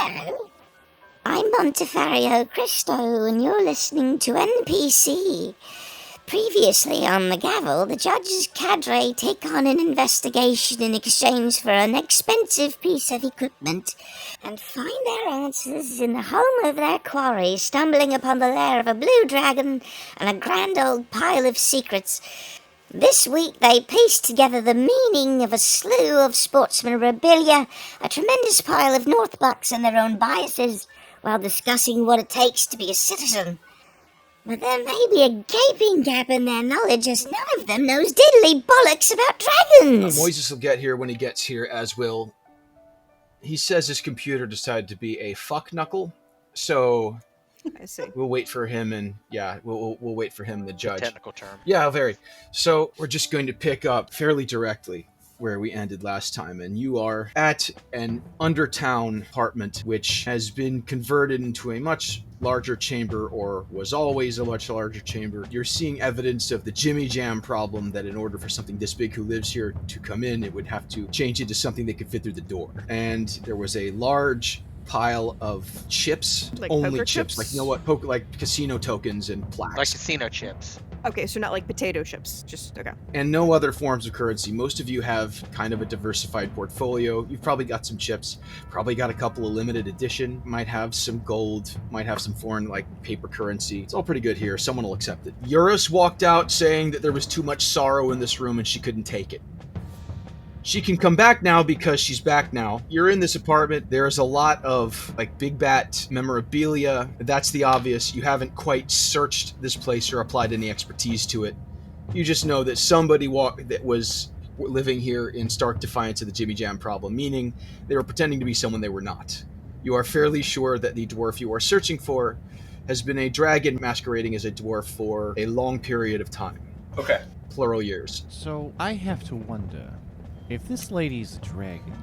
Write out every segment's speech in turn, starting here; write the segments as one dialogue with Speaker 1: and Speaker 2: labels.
Speaker 1: Hello, I'm Montefario Cristo, and you're listening to NPC. Previously on the Gavel, the judge's cadre take on an investigation in exchange for an expensive piece of equipment and find their answers in the home of their quarry, stumbling upon the lair of a blue dragon and a grand old pile of secrets. This week they pieced together the meaning of a slew of sportsman memorabilia, a tremendous pile of Northbucks and their own biases, while discussing what it takes to be a citizen. But there may be a gaping gap in their knowledge, as none of them knows diddly bollocks about dragons.
Speaker 2: Moises will get here when he gets here, as will... He says his computer decided to be a fuck knuckle, so...
Speaker 3: I see.
Speaker 2: We'll wait for him, and yeah, we'll wait for him, the judge.
Speaker 4: Technical term.
Speaker 2: Yeah, very. So we're just going to pick up fairly directly where we ended last time, and you are at an undertown apartment which has been converted into a much larger chamber, or was always a much larger chamber. You're seeing evidence of the Jimmy Jam problem, that in order for something this big who lives here to come in, it would have to change into something that could fit through the door. And there was a large pile of chips,
Speaker 3: like
Speaker 2: only
Speaker 3: poker
Speaker 2: chips, like, you know what, like casino tokens and plaques.
Speaker 4: Like casino chips.
Speaker 3: Okay, so not like potato chips, just, okay.
Speaker 2: And no other forms of currency. Most of you have kind of a diversified portfolio. You've probably got some chips, probably got a couple of limited edition, might have some gold, might have some foreign, like, paper currency. It's all pretty good here. Someone will accept it. Eurus walked out saying that there was too much sorrow in this room and she couldn't take it. She can come back now because she's back now. You're in this apartment. There's a lot of, like, big bat memorabilia. That's the obvious. You haven't quite searched this place or applied any expertise to it. You just know that somebody that was living here in stark defiance of the Jimmy Jam problem, meaning they were pretending to be someone they were not. You are fairly sure that the dwarf you are searching for has been a dragon masquerading as a dwarf for a long period of time.
Speaker 5: Okay.
Speaker 2: Plural years.
Speaker 6: So I have to wonder, if this lady's a dragon,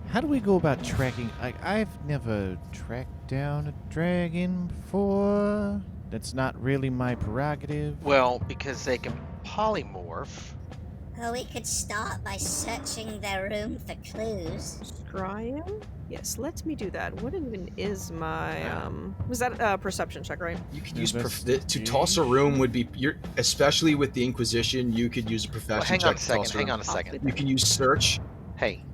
Speaker 6: how do we go about tracking? I've never tracked down a dragon before. That's not really my prerogative.
Speaker 4: Well, because they can polymorph.
Speaker 1: Well, we could start by searching their room for clues.
Speaker 3: Scrying? Yes, let me do that. What even is my, was that a perception check, right?
Speaker 2: You could use to toss a room would be, especially with the Inquisition, you could use a profession check to toss a room.
Speaker 4: Hang on a second.
Speaker 2: You can use search.
Speaker 4: Hey,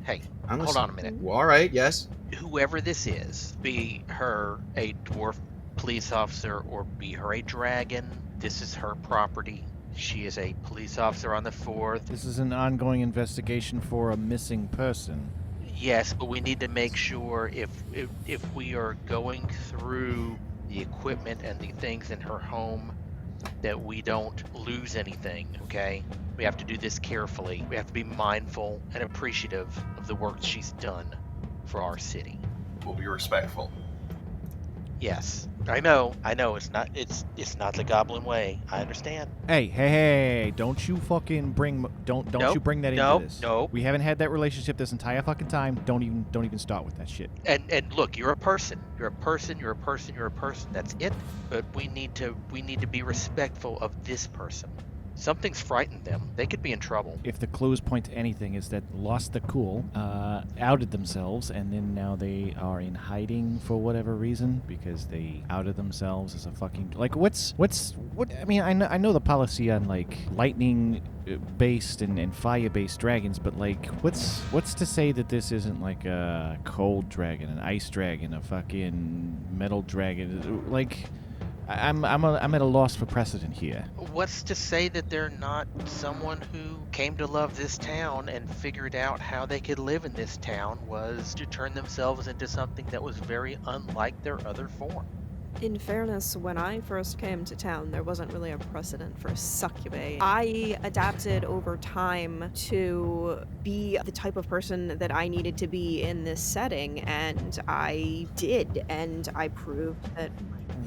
Speaker 2: I'm
Speaker 4: hold on a minute.
Speaker 2: Well, all right, yes.
Speaker 4: Whoever this is, be her a dwarf police officer or be her a dragon, this is her property. She is a police officer on the 4th.
Speaker 6: This is an ongoing investigation for a missing person.
Speaker 4: Yes, but we need to make sure if we are going through the equipment and the things in her home that we don't lose anything, okay? We have to do this carefully. We have to be mindful and appreciative of the work she's done for our city.
Speaker 5: We'll be respectful.
Speaker 4: Yes. I know, it's not the goblin way. I understand.
Speaker 6: Hey, don't you fucking bring you bring that into this.
Speaker 4: No.
Speaker 6: We haven't had that relationship this entire fucking time. Don't even start with that shit.
Speaker 4: And look, you're a person. That's it. But we need to be respectful of this person. Something's frightened them. They could be in trouble.
Speaker 6: If the clues point to anything, is that lost the cool, outed themselves, and then now they are in hiding for whatever reason because they outed themselves as a fucking what? I mean, I know the policy on like lightning based and fire based dragons, but like what's to say that this isn't like a cold dragon, an ice dragon, a fucking metal dragon, like. I'm at a loss for precedent here.
Speaker 4: What's to say that they're not someone who came to love this town and figured out how they could live in this town was to turn themselves into something that was very unlike their other form?
Speaker 3: In fairness, when I first came to town, there wasn't really a precedent for succubae. I adapted over time to be the type of person that I needed to be in this setting, and I did, and I proved that...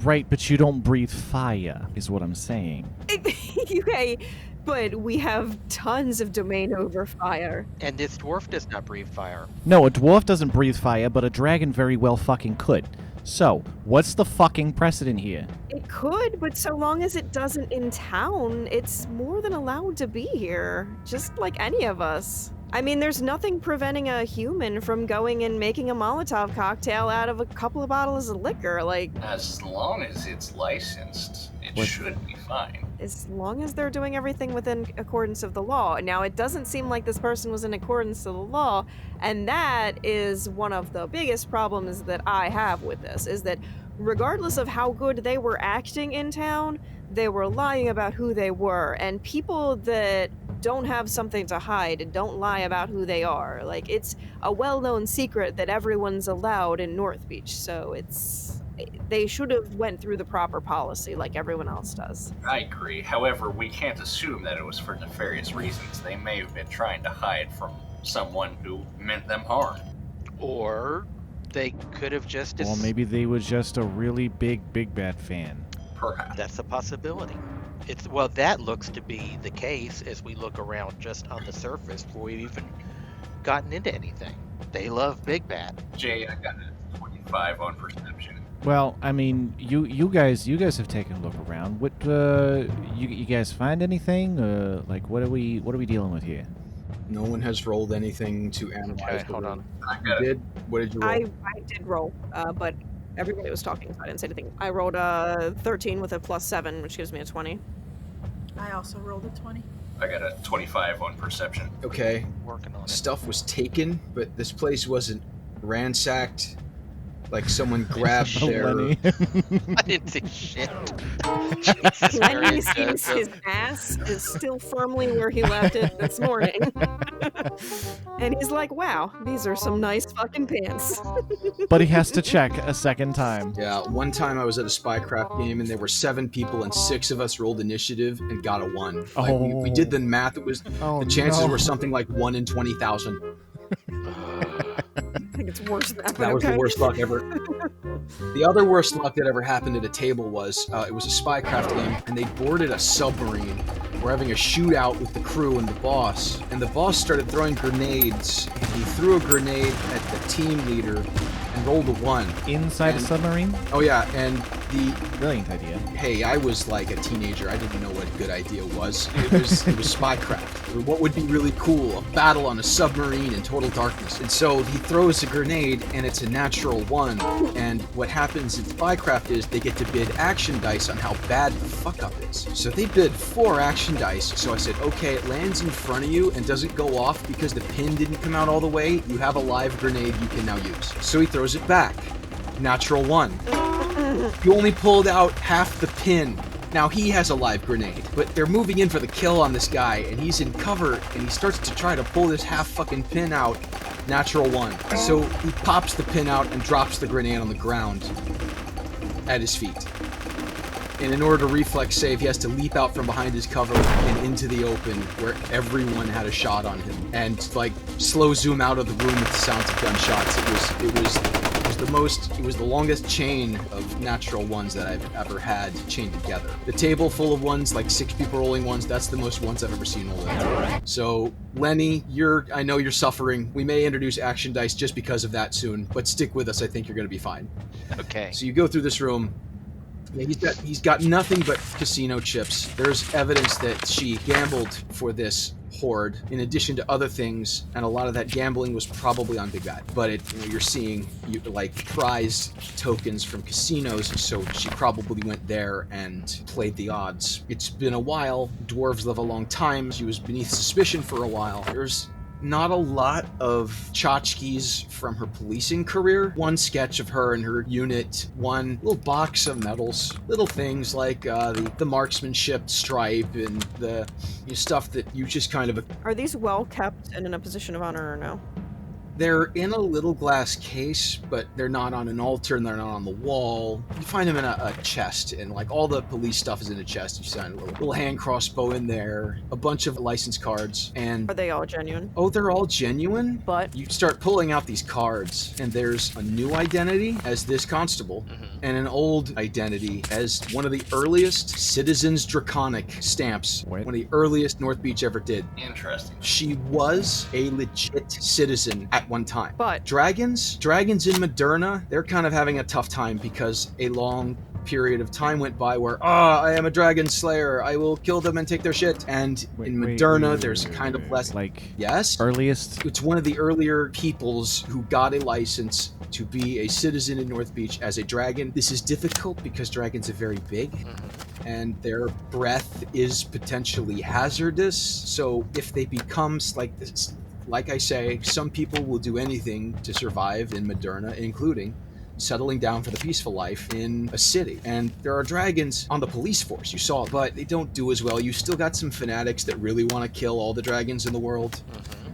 Speaker 6: Right, but you don't breathe fire, is what I'm saying.
Speaker 3: Okay, but we have tons of domain over fire.
Speaker 4: And this dwarf does not breathe fire.
Speaker 6: No, a dwarf doesn't breathe fire, but a dragon very well fucking could. So, what's the fucking precedent here?
Speaker 3: It could, but so long as it doesn't in town, it's more than allowed to be here. Just like any of us. I mean, there's nothing preventing a human from going and making a Molotov cocktail out of a couple of bottles of liquor. Like,
Speaker 5: As long as it's licensed, it should be fine.
Speaker 3: as long as they're doing everything within accordance of the law. Now, it doesn't seem like this person was in accordance to the law, and that is one of the biggest problems that I have with this, is that regardless of how good they were acting in town, they were lying about who they were, and people that don't have something to hide don't lie about who they are. Like, it's a well-known secret that everyone's allowed in Northbeach, so they should have went through the proper policy like everyone else does.
Speaker 5: I agree. However, we can't assume that it was for nefarious reasons. They may have been trying to hide from someone who meant them harm.
Speaker 4: Or they could have just...
Speaker 6: Or maybe they were just a really big bad fan.
Speaker 5: Perhaps.
Speaker 4: That's a possibility. Well, that looks to be the case as we look around just on the surface before we've even gotten into anything. They love Big Bad.
Speaker 5: Jay, I got a 25 on perception.
Speaker 6: Well, I mean, you guys have taken a look around. What you guys find anything? Like, what are we dealing with here?
Speaker 2: No one has rolled anything to analyze.
Speaker 4: Okay,
Speaker 2: the
Speaker 4: hold
Speaker 2: room.
Speaker 4: on.
Speaker 5: I got
Speaker 2: You
Speaker 5: it.
Speaker 2: did? What did you roll?
Speaker 3: I did roll, but everybody was talking, so I didn't say anything. I rolled a 13 with a +7, which gives me a 20.
Speaker 7: I also rolled a 20.
Speaker 5: I got a 25 on perception.
Speaker 2: Okay.
Speaker 4: Working on it.
Speaker 2: Stuff was taken, but this place wasn't ransacked. Like someone grabbed their...
Speaker 6: Lenny.
Speaker 4: I didn't see shit. Jesus
Speaker 3: Lenny
Speaker 4: Christ,
Speaker 3: sees his ass is still firmly where he left it this morning. And he's like, wow, these are some nice fucking pants.
Speaker 6: But he has to check a second time.
Speaker 2: Yeah, one time I was at a spycraft game and there were 7 people and 6 of us rolled initiative and got a 1. Like, we did the math. It was
Speaker 6: Oh,
Speaker 2: the chances
Speaker 6: no.
Speaker 2: were something like 1 in 20,000.
Speaker 3: I think it's worse than that.
Speaker 2: That was the worst luck ever. The other worst luck that ever happened at a table was it was a spycraft game, and they boarded a submarine. We're having a shootout with the crew and the boss, and the boss started throwing grenades. And he threw a grenade at the team leader and rolled a 1.
Speaker 6: Inside a
Speaker 2: And-
Speaker 6: submarine?
Speaker 2: Oh yeah, and the
Speaker 6: Brilliant idea.
Speaker 2: hey, I was like a teenager. I didn't know what a good idea was. It was spycraft. What would be really cool? A battle on a submarine in total darkness. And so he throws a grenade, and it's a natural 1. And what happens in spycraft is they get to bid action dice on how bad the fuck up is. So they bid 4 action dice. So I said, okay, it lands in front of you and doesn't go off because the pin didn't come out all the way. You have a live grenade you can now use. So he throws it back. Natural 1. You only pulled out half the pin. Now he has a live grenade, but they're moving in for the kill on this guy, and he's in cover, and he starts to try to pull this half fucking pin out. Natural 1. So he pops the pin out and drops the grenade on the ground at his feet. And in order to reflex save, he has to leap out from behind his cover and into the open where everyone had a shot on him. And like slow zoom out of the room with the sounds of gunshots. It was the longest chain of natural 1s that I've ever had chained together. The table full of 1s, like 6 people rolling 1s, that's the most 1s I've ever seen rolled. So Lenny, I know you're suffering. We may introduce action dice just because of that soon, but stick with us. I think you're going to be fine.
Speaker 4: Okay.
Speaker 2: So you go through this room. Yeah, he's got nothing but casino chips. There's evidence that she gambled for this hoard in addition to other things, and a lot of that gambling was probably on Big Bad. But you're seeing like prize tokens from casinos, so she probably went there and played the odds. It's been a while. Dwarves live a long time. She was beneath suspicion for a while. There's not a lot of tchotchkes from her policing career. One sketch of her and her unit, one little box of medals, little things like the marksmanship stripe and the stuff that you just kind of...
Speaker 3: Are these well kept and in a position of honor or no?
Speaker 2: They're in a little glass case, but they're not on an altar and they're not on the wall. You find them in a chest, and like all the police stuff is in a chest. You find a little hand crossbow in there, a bunch of license cards, and...
Speaker 3: Are they all genuine?
Speaker 2: Oh, they're all genuine?
Speaker 3: But
Speaker 2: You start pulling out these cards, and there's a new identity as this constable, and an old identity as one of the earliest Citizens Draconic stamps.
Speaker 6: What?
Speaker 2: One of the earliest Northbeach ever did.
Speaker 5: Interesting.
Speaker 2: She was a legit citizen at one time.
Speaker 3: But
Speaker 2: Dragons in Moderna, they're kind of having a tough time because a long period of time went by where, I am a dragon slayer, I will kill them and take their shit. And in Moderna, there's kind of less.
Speaker 6: Like,
Speaker 2: yes?
Speaker 6: earliest?
Speaker 2: It's one of the earlier peoples who got a license to be a citizen in North Beach as a dragon. This is difficult because dragons are very big and their breath is potentially hazardous. So if they become like this, like I say, some people will do anything to survive in Moderna, including settling down for the peaceful life in a city. And there are dragons on the police force, you saw, but they don't do as well. You still got some fanatics that really want to kill all the dragons in the world.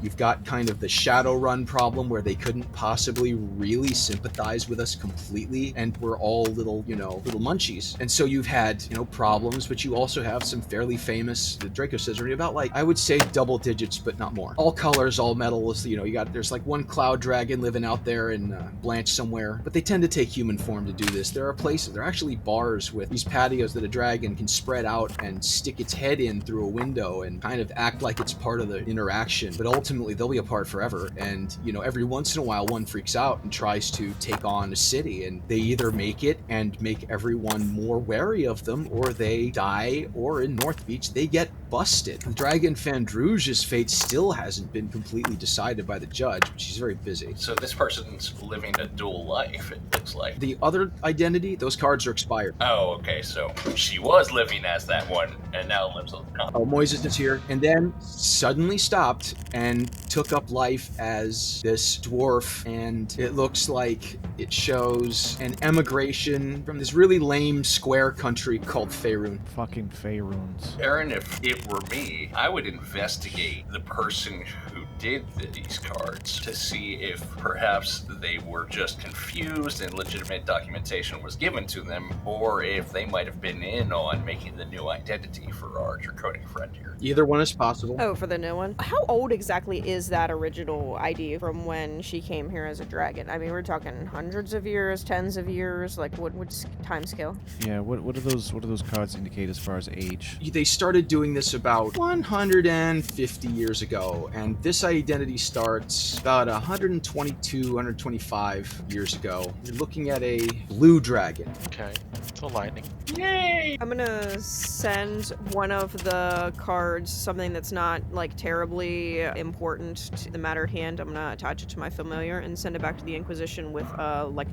Speaker 2: You've got kind of the Shadowrun problem where they couldn't possibly really sympathize with us completely, and we're all little munchies. And so you've had, problems, but you also have some fairly famous, the Draco says, are about like, I would say double digits, but not more. All colors, all metals, there's like one cloud dragon living out there in Blanche somewhere, but they tend to take human form to do this. There are actually bars with these patios that a dragon can spread out and stick its head in through a window and kind of act like it's part of the interaction, but ultimately they'll be apart forever. And every once in a while one freaks out and tries to take on a city, and they either make it and make everyone more wary of them, or they die, or in North Beach they get busted. The dragon Fandrouge's fate still hasn't been completely decided by the judge, but she's very busy.
Speaker 5: So this person's living a dual life, it looks like.
Speaker 2: The other identity, those cards are expired.
Speaker 5: Oh, okay, so she was living as that one and now lives on the continent.
Speaker 2: Moises is here, and then suddenly stopped and took up life as this dwarf, and it looks like it shows an emigration from this really lame square country called Faerun.
Speaker 6: Fucking Faeruns.
Speaker 5: Erin, if it were me, I would investigate the person who did these cards to see if perhaps they were just confused and legitimate documentation was given to them, or if they might have been in on making the new identity for our draconic friend here.
Speaker 2: Either one is possible.
Speaker 3: Oh, for the new one? How old exactly is that original ID from when she came here as a dragon? I mean, we're talking hundreds of years, tens of years, like what's time scale?
Speaker 6: Yeah, what do those cards indicate as far as age?
Speaker 2: They started doing this about 150 years ago, and this identity starts about 122, 125 years ago. You're looking at a blue dragon.
Speaker 4: Okay, so lightning.
Speaker 5: Yay!
Speaker 3: I'm gonna send one of the cards, something that's not like terribly important to the matter at hand. I'm gonna attach it to my familiar and send it back to the Inquisition with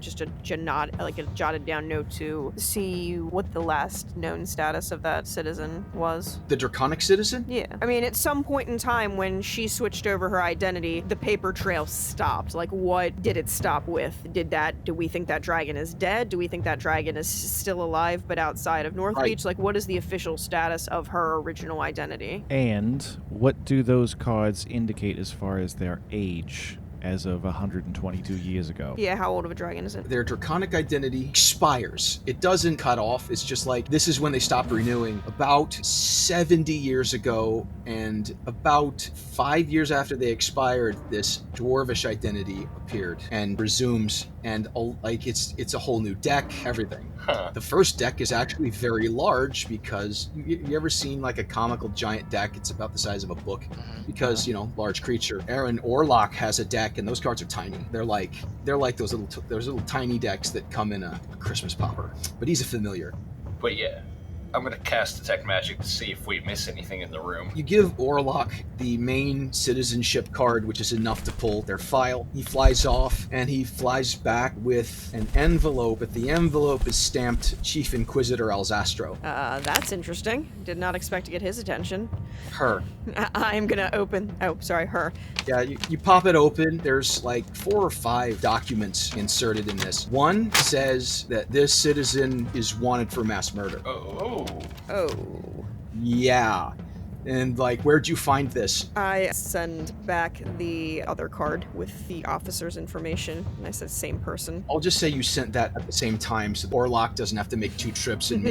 Speaker 3: just a jotted down note to see what the last known status of that citizen was.
Speaker 2: The draconic citizen?
Speaker 3: Yeah. I mean, at some point in time when she switched over her identity, the paper trail stopped. Like, what did it stop with? Do we think that dragon is dead? Do we think that dragon is still alive but outside of North Beach? Like, what is the official status of her original identity?
Speaker 6: And what do those cards indicate as far as their age as of 122 years ago?
Speaker 3: Yeah, how old of a dragon is it?
Speaker 2: Their draconic identity expires. It doesn't cut off. It's just like, this is when they stopped renewing. About 70 years ago, and about 5 years after they expired, this dwarvish identity appeared and resumes, and it's a whole new deck, everything.
Speaker 5: Huh.
Speaker 2: The first deck is actually very large because you ever seen like a comical giant deck? It's about the size of a book because, large creature. Erin Orlock has a deck, and those cards are tiny. They're like those little tiny decks that come in a Christmas popper. But he's a familiar.
Speaker 5: But yeah, I'm gonna cast Detect Magic to see if we miss anything in the room.
Speaker 2: You give Orlock the main citizenship card, which is enough to pull their file. He flies off, and he flies back with an envelope, but the envelope is stamped Chief Inquisitor Alzastro.
Speaker 3: That's interesting. Did not expect to get his attention.
Speaker 2: Her.
Speaker 3: I'm gonna open... Oh, sorry, her.
Speaker 2: Yeah, you pop it open. There's like 4 or 5 documents inserted in this. One says that this citizen is wanted for mass murder.
Speaker 5: Oh.
Speaker 2: Yeah. And where'd you find this?
Speaker 3: I send back the other card with the officer's information, and I said same person.
Speaker 2: I'll just say you sent that at the same time, so Orlock doesn't have to make 2 trips and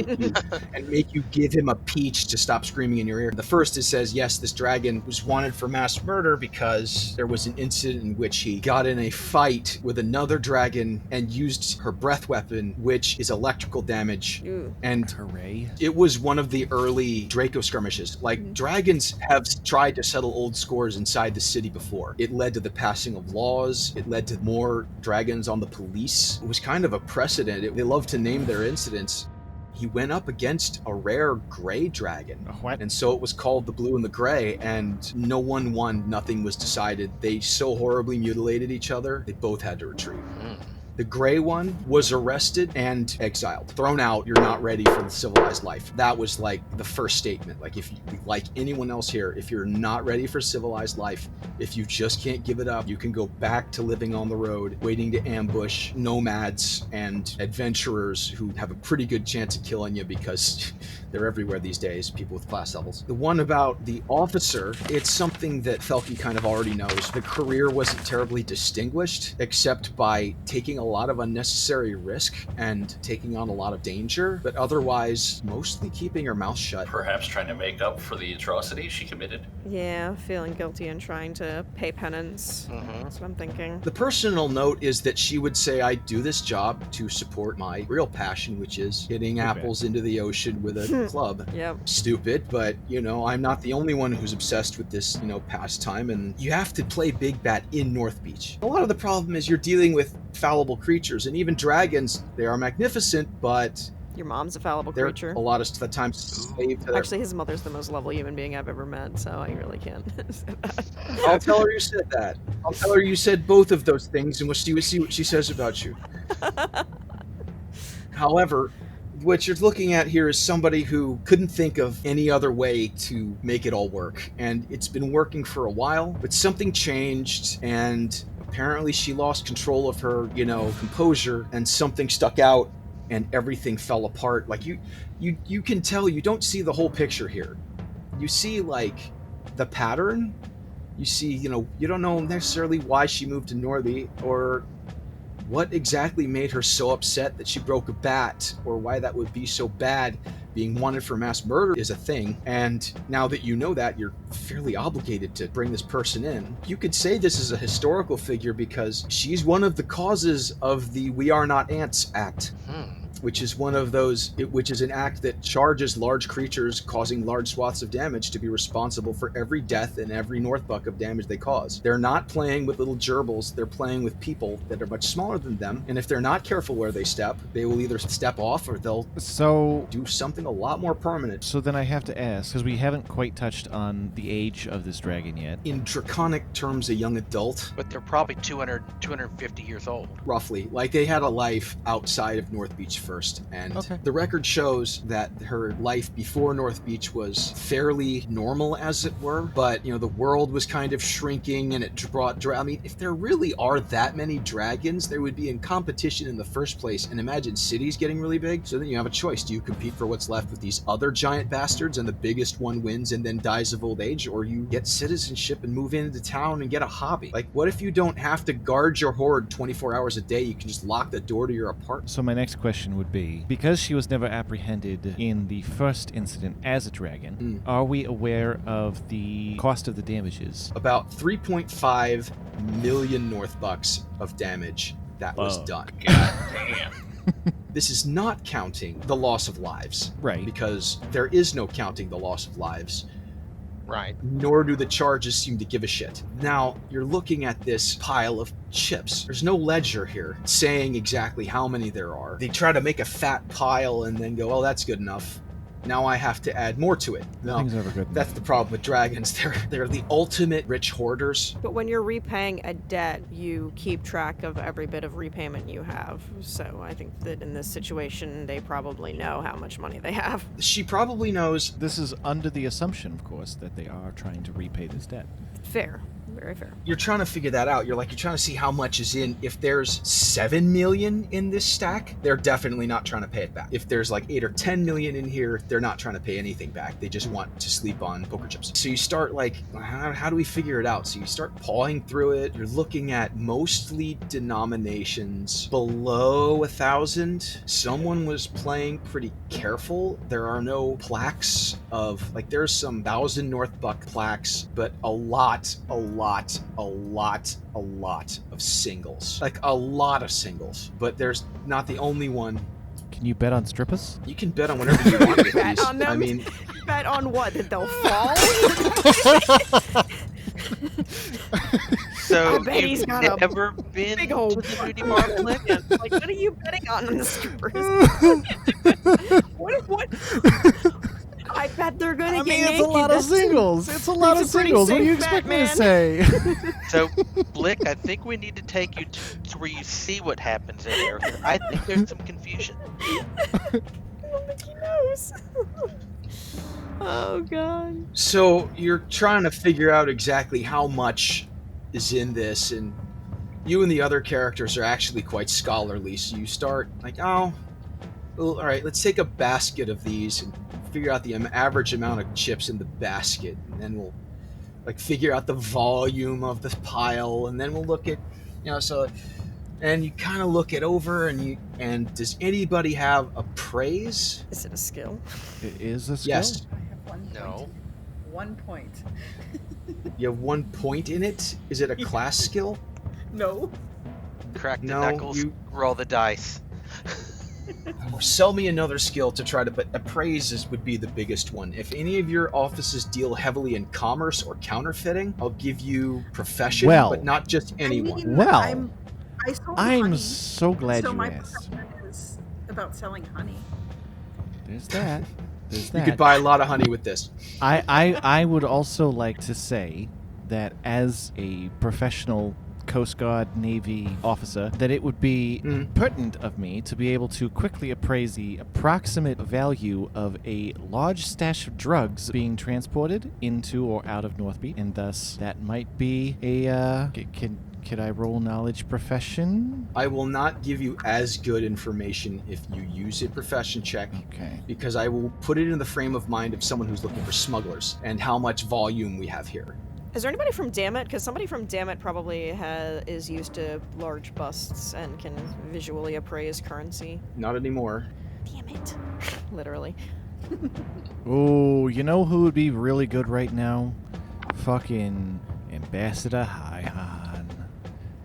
Speaker 2: make you give him a peach to stop screaming in your ear. The first, it says, yes, this dragon was wanted for mass murder because there was an incident in which he got in a fight with another dragon and used her breath weapon, which is electrical damage.
Speaker 3: Ooh.
Speaker 2: And
Speaker 6: Hooray.
Speaker 2: it was one of the early Draco skirmishes. Dragons have tried to settle old scores inside the city before. It led to the passing of laws. It led to more dragons on the police. It was kind of a precedent. They love to name their incidents. he went up against a rare gray dragon.
Speaker 6: What?
Speaker 2: And so it was called the Blue and the Gray, and no one won, nothing was decided. They so horribly mutilated each other, they both had to retreat. The gray one was arrested and exiled. Thrown out, you're not ready for the civilized life. That was like the first statement. Like, if you, like anyone else here, if you're not ready for civilized life, if you just can't give it up, you can go back to living on the road, waiting to ambush nomads and adventurers who have a pretty good chance of killing you because they're everywhere these days, people with class levels. The one about the officer, it's something that Felkie kind of already knows. The career wasn't terribly distinguished, except by taking a lot of unnecessary risk and taking on a lot of danger, but otherwise mostly keeping her mouth shut.
Speaker 5: Perhaps trying to make up for the atrocities she committed.
Speaker 3: Yeah, feeling guilty and trying to pay penance. That's what I'm thinking.
Speaker 2: The personal note is that she would say, I do this job to support my real passion, which is hitting apples into the ocean with a club.
Speaker 3: Yep.
Speaker 2: Stupid, but, you know, I'm not the only one who's obsessed with this, you know, pastime, and you have to play big bat in Northbeach. A lot of the problem is you're dealing with fallible creatures, and even dragons, they are magnificent, but
Speaker 3: Your mom's a fallible
Speaker 2: they're
Speaker 3: creature.
Speaker 2: a lot of the time slave to their...
Speaker 3: Actually, his mother's the most level human being I've ever met, so I really can't say that.
Speaker 2: I'll tell her you said that. I'll tell her you said both of those things, and we'll see what she says about you. However, what you're looking at here is somebody who couldn't think of any other way to make it all work. And it's been working for a while, but something changed, and apparently she lost control of her, you know, composure, and something stuck out, and everything fell apart. Like, you can tell you don't see the whole picture here. You see, like, the pattern. You see, you know, you don't know necessarily why she moved to Northby, or what exactly made her so upset that she broke a bat, or why that would be so bad. Being wanted for mass murder is a thing, and now that you know that, you're fairly obligated to bring this person in. You could say this is a historical figure because she's one of the causes of the We Are Not Ants Act. Which is one of those, which is an act that charges large creatures causing large swaths of damage to be responsible for every death and every Northbuck of damage they cause. They're not playing with little gerbils, they're playing with people that are much smaller than them, and if they're not careful where they step, they will either step off or they'll do something a lot more permanent.
Speaker 6: So then I have to ask, because we haven't quite touched on the age of this dragon yet.
Speaker 2: In draconic terms, a young adult.
Speaker 4: But they're probably 250 years old.
Speaker 2: Roughly. Like, they had a life outside of Northbeach first, and the record shows that her life before Northbeach was fairly normal, as it were, but, you know, the world was kind of shrinking, and it brought I mean, if there really are that many dragons, they would be in competition in the first place, and imagine cities getting really big. So then you have a choice. Do you compete for what's left with these other giant bastards, and the biggest one wins and then dies of old age, or you get citizenship and move into town and get a hobby? Like, what if you don't have to guard your horde 24 hours a day? You can just lock the door to your apartment.
Speaker 6: So my next question would be, because she was never apprehended in the first incident as a dragon, are we aware of the cost of the damages?
Speaker 2: About 3.5 million Northbucks of damage that was done.
Speaker 5: God damn.
Speaker 2: This is not counting the loss of lives.
Speaker 6: Right.
Speaker 2: Because there is no counting the loss of lives.
Speaker 4: Right.
Speaker 2: Nor do the charges seem to give a shit. Now, you're looking at this pile of chips. There's no ledger here saying exactly how many there are. They try to make a fat pile and then go, oh, that's good enough. Now I have to add more to it. No,
Speaker 6: Nothing's ever good enough.
Speaker 2: That's the problem with dragons. They're the ultimate rich hoarders.
Speaker 3: But when you're repaying a debt, you keep track of every bit of repayment you have. So I think that in this situation, they probably know how much money they have.
Speaker 2: She probably knows.
Speaker 6: This is under the assumption, of course, that they are trying to repay this debt.
Speaker 3: Fair. Very fair.
Speaker 2: You're trying to figure that out. You're trying to see how much is in. If there's 7 million in this stack, they're definitely not trying to pay it back. If there's like 8 or 10 million in here, they're not trying to pay anything back. They just want to sleep on poker chips. So you start like, how do we figure it out? So you start pawing through it. You're looking at mostly denominations below 1,000. Someone was playing pretty careful. There are no plaques of, like, there's some 1,000 Northbuck plaques, but a lot of singles. Like, a lot of singles. But there's not the only one.
Speaker 6: Can you bet on strippers?
Speaker 2: You can bet on whatever you want with
Speaker 3: Bet
Speaker 2: these.
Speaker 3: on them?
Speaker 2: I mean,
Speaker 3: Bet on what? That they'll fall?
Speaker 4: So,
Speaker 3: I bet he's got a
Speaker 4: ever been
Speaker 3: big
Speaker 4: to
Speaker 3: old
Speaker 4: the Nudie Bar, Blick?
Speaker 3: Like, what are you betting on the strippers? What
Speaker 6: It's a lot of singles. It's a lot of
Speaker 3: He's a pretty
Speaker 6: singles. What do you
Speaker 3: safe
Speaker 6: expect me to
Speaker 3: Batman.
Speaker 6: say?
Speaker 4: So, Blick, I think we need to take you to where you see what happens in there. I think there's some confusion.
Speaker 3: I don't think he knows. Oh god.
Speaker 2: So you're trying to figure out exactly how much is in this, and you and the other characters are actually quite scholarly. So you start like, oh, well, all right, let's take a basket of these and figure out the average amount of chips in the basket, and then we'll like figure out the volume of the pile, and then we'll look at, and you kind of look it over, and does anybody have appraise?
Speaker 3: Is it a skill?
Speaker 6: It is a skill.
Speaker 2: Yes.
Speaker 7: I have 1 point.
Speaker 4: No.
Speaker 7: 1 point.
Speaker 2: You have 1 point in it. Is it a class skill?
Speaker 7: No.
Speaker 4: Crack the
Speaker 2: No,
Speaker 4: knuckles, roll the dice.
Speaker 2: Sell me another skill to try to, but appraise would be the biggest one. If any of your offices deal heavily in commerce or counterfeiting, I'll give you profession,
Speaker 6: Well,
Speaker 2: but not just anyone.
Speaker 7: I mean,
Speaker 6: Well,
Speaker 7: I sold
Speaker 6: I'm
Speaker 7: honey,
Speaker 6: so glad
Speaker 7: so
Speaker 6: you
Speaker 7: my
Speaker 6: asked.
Speaker 7: profession is about selling honey.
Speaker 6: There's that. There's
Speaker 2: You
Speaker 6: that.
Speaker 2: could buy a lot of honey with this.
Speaker 6: I would also like to say that as a professional Coast Guard Navy officer, that it would be pertinent of me to be able to quickly appraise the approximate value of a large stash of drugs being transported into or out of Northbeach, and thus that might be a could I roll knowledge profession?
Speaker 2: I will not give you as good information if you use a profession check,
Speaker 6: Okay.
Speaker 2: because I will put it in the frame of mind of someone who's looking for smugglers and how much volume we have here.
Speaker 3: Is there anybody from Dammit? Because somebody from Dammit probably is used to large busts and can visually appraise currency.
Speaker 2: Not anymore.
Speaker 3: Damn it. Literally.
Speaker 6: Oh, you know who would be really good right now? Fucking Ambassador Hyhan.